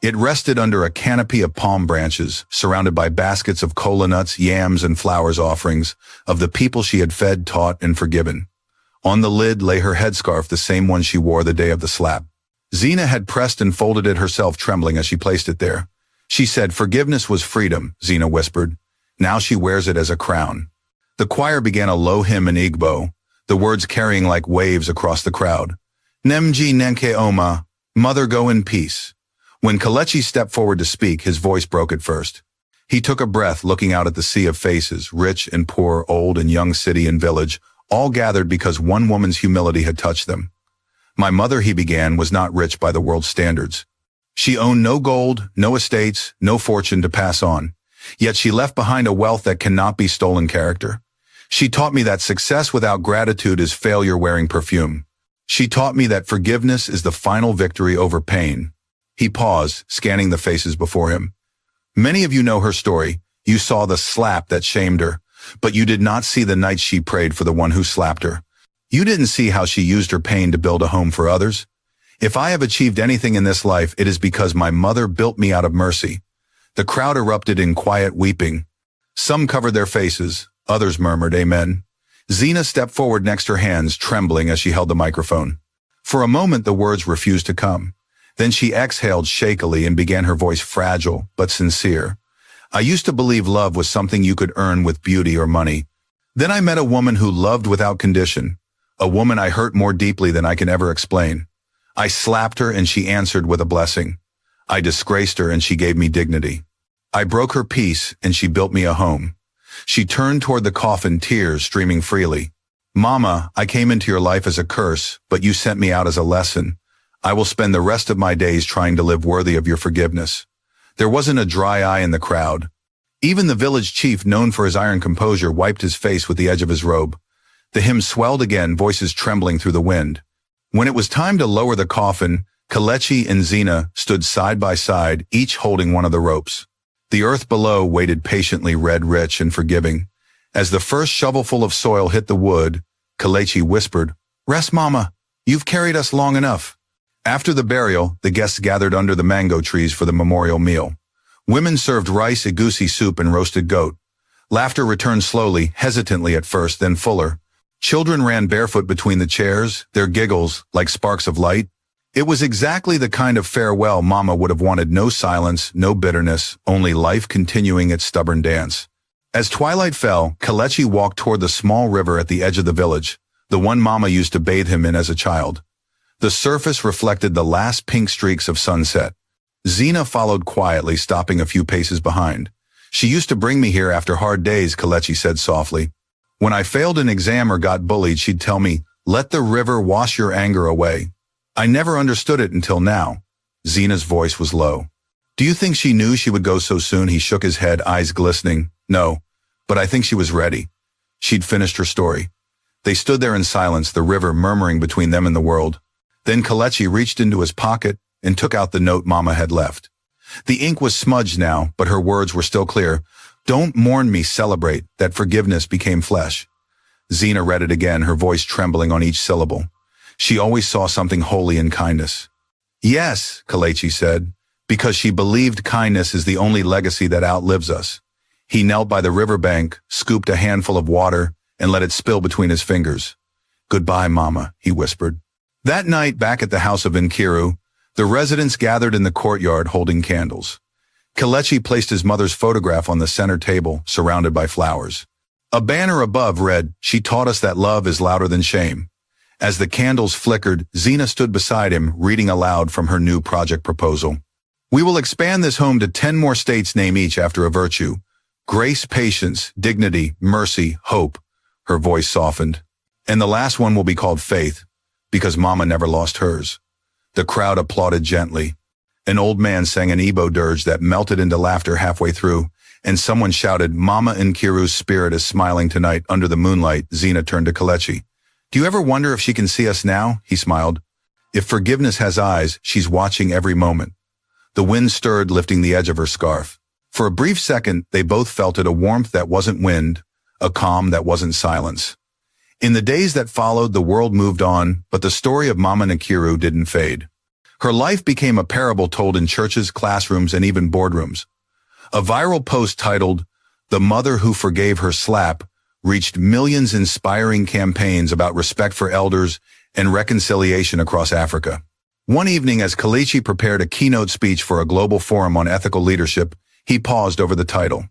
It rested under a canopy of palm branches, surrounded by baskets of kola nuts, yams, and flowers, offerings of the people she had fed, taught, and forgiven. On the lid lay her headscarf, the same one she wore the day of the slap. Zena had pressed and folded it herself, trembling as she placed it there. She said, Forgiveness was freedom, Zena whispered. Now she wears it as a crown. The choir began a low hymn in Igbo, the words carrying like waves across the crowd. Nemji Nenke Oma, Mother, go in peace. When Kelechi stepped forward to speak, his voice broke at first. He took a breath, looking out at the sea of faces, rich and poor, old and young, city and village, all gathered because one woman's humility had touched them. My mother, he began, was not rich by the world's standards. She owned no gold, no estates, no fortune to pass on. Yet she left behind a wealth that cannot be stolen character. She taught me that success without gratitude is failure wearing perfume. She taught me that forgiveness is the final victory over pain. He paused, scanning the faces before him. Many of you know her story. You saw the slap that shamed her, but you did not see the night she prayed for the one who slapped her. You didn't see how she used her pain to build a home for others. If I have achieved anything in this life, it is because my mother built me out of mercy. The crowd erupted in quiet weeping. Some covered their faces, others murmured amen. Zena stepped forward next her hands, trembling as she held the microphone. For a moment the words refused to come. Then she exhaled shakily and began, her voice fragile but sincere. I used to believe love was something you could earn with beauty or money. Then I met a woman who loved without condition, a woman I hurt more deeply than I can ever explain. I slapped her and she answered with a blessing. I disgraced her and she gave me dignity. I broke her peace and she built me a home. She turned toward the coffin, tears streaming freely. Mama, I came into your life as a curse, but you sent me out as a lesson. I will spend the rest of my days trying to live worthy of your forgiveness. There wasn't a dry eye in the crowd. Even the village chief, known for his iron composure, wiped his face with the edge of his robe. The hymn swelled again, voices trembling through the wind. When it was time to lower the coffin, Kelechi and Zina stood side by side, each holding one of the ropes. The earth below waited patiently, red, rich, and forgiving. As the first shovelful of soil hit the wood, Kelechi whispered, "Rest, Mama. You've carried us long enough." After the burial, the guests gathered under the mango trees for the memorial meal. Women served rice, egusi soup, and roasted goat. Laughter returned slowly, hesitantly at first, then fuller. Children ran barefoot between the chairs, their giggles like sparks of light. It was exactly the kind of farewell Mama would have wanted. No silence, no bitterness, only life continuing its stubborn dance. As twilight fell, Kelechi walked toward the small river at the edge of the village, the one Mama used to bathe him in as a child. The surface reflected the last pink streaks of sunset. Zina followed quietly, stopping a few paces behind. "She used to bring me here after hard days," Kelechi said softly. "When I failed an exam or got bullied, she'd tell me, 'Let the river wash your anger away.' I never understood it until now." Zina's voice was low. "Do you think she knew she would go so soon?" He shook his head, eyes glistening. "No, but I think she was ready." She'd finished her story. They stood there in silence, the river murmuring between them and the world. Then Kelechi reached into his pocket and took out the note Mama had left. The ink was smudged now, but her words were still clear. "Don't mourn me, celebrate, that forgiveness became flesh." Zina read it again, her voice trembling on each syllable. She always saw something holy in kindness. "Yes," Kelechi said, "because she believed kindness is the only legacy that outlives us." He knelt by the riverbank, scooped a handful of water, and let it spill between his fingers. "Goodbye, Mama," he whispered. That night, back at the house of Nkiru, the residents gathered in the courtyard holding candles. Kelechi placed his mother's photograph on the center table, surrounded by flowers. A banner above read, "She taught us that love is louder than shame." As the candles flickered, Zina stood beside him, reading aloud from her new project proposal. "We will expand this home to 10 more states, name each after a virtue. Grace, patience, dignity, mercy, hope." Her voice softened. "And the last one will be called faith, because Mama never lost hers." The crowd applauded gently. An old man sang an Igbo dirge that melted into laughter halfway through, and someone shouted, "Mama Nkiru's spirit is smiling tonight under the moonlight." Zina turned to Kelechi. "Do you ever wonder if she can see us now?" He smiled. "If forgiveness has eyes, she's watching every moment." The wind stirred, lifting the edge of her scarf. For a brief second, they both felt it, a warmth that wasn't wind, a calm that wasn't silence. In the days that followed, the world moved on, but the story of Mama Nkiru didn't fade. Her life became a parable told in churches, classrooms, and even boardrooms. A viral post titled, "The Mother Who Forgave Her Slap," reached millions, inspiring campaigns about respect for elders and reconciliation across Africa. One evening, as Kelechi prepared a keynote speech for a global forum on ethical leadership, he paused over the title.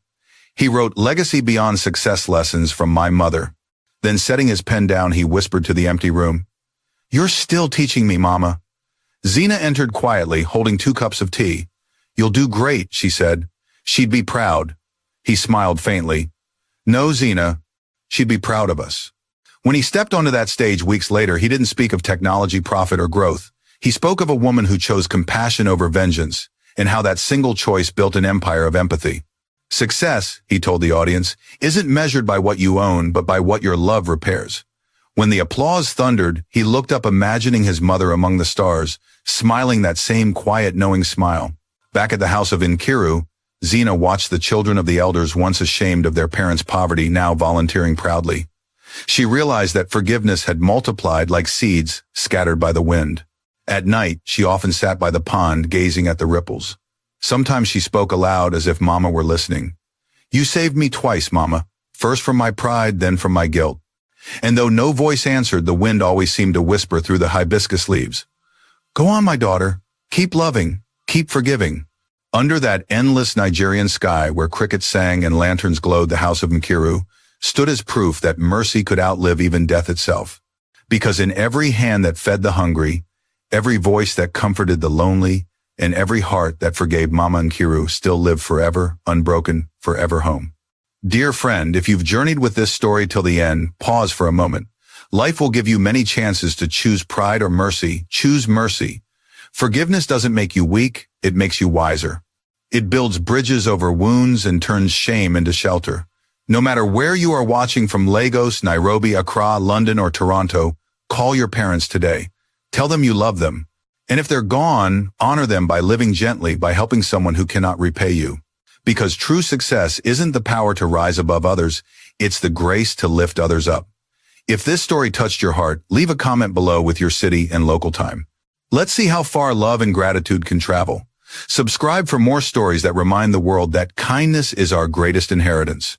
He wrote, "Legacy Beyond Success Lessons from My Mother." Then, setting his pen down, he whispered to the empty room, "You're still teaching me, Mama." Zina entered quietly, holding 2 cups of tea. "You'll do great," she said. "She'd be proud." He smiled faintly. "No, Zina, she'd be proud of us." When he stepped onto that stage weeks later, he didn't speak of technology, profit, or growth. He spoke of a woman who chose compassion over vengeance, and how that single choice built an empire of empathy. "Success," he told the audience, "isn't measured by what you own, but by what your love repairs." When the applause thundered, he looked up, imagining his mother among the stars, smiling that same quiet, knowing smile. Back at the house of Nkiru, Zina watched the children of the elders, once ashamed of their parents' poverty, now volunteering proudly. She realized that forgiveness had multiplied like seeds scattered by the wind. At night, she often sat by the pond, gazing at the ripples. Sometimes she spoke aloud as if Mama were listening. "You saved me twice, Mama, first from my pride, then from my guilt." And though no voice answered, the wind always seemed to whisper through the hibiscus leaves. "Go on, my daughter. Keep loving. Keep forgiving." Under that endless Nigerian sky where crickets sang and lanterns glowed, the house of Nkiru stood as proof that mercy could outlive even death itself. Because in every hand that fed the hungry, every voice that comforted the lonely, and every heart that forgave, Mama Nkiru still lived forever, unbroken, forever home. Dear friend, if you've journeyed with this story till the end, pause for a moment. Life will give you many chances to choose pride or mercy. Choose mercy. Forgiveness doesn't make you weak, it makes you wiser. It builds bridges over wounds and turns shame into shelter. No matter where you are watching from Lagos, Nairobi, Accra, London, or Toronto, call your parents today. Tell them you love them. And if they're gone, honor them by living gently by helping someone who cannot repay you. Because true success isn't the power to rise above others, it's the grace to lift others up. If this story touched your heart, leave a comment below with your city and local time. Let's see how far love and gratitude can travel. Subscribe for more stories that remind the world that kindness is our greatest inheritance.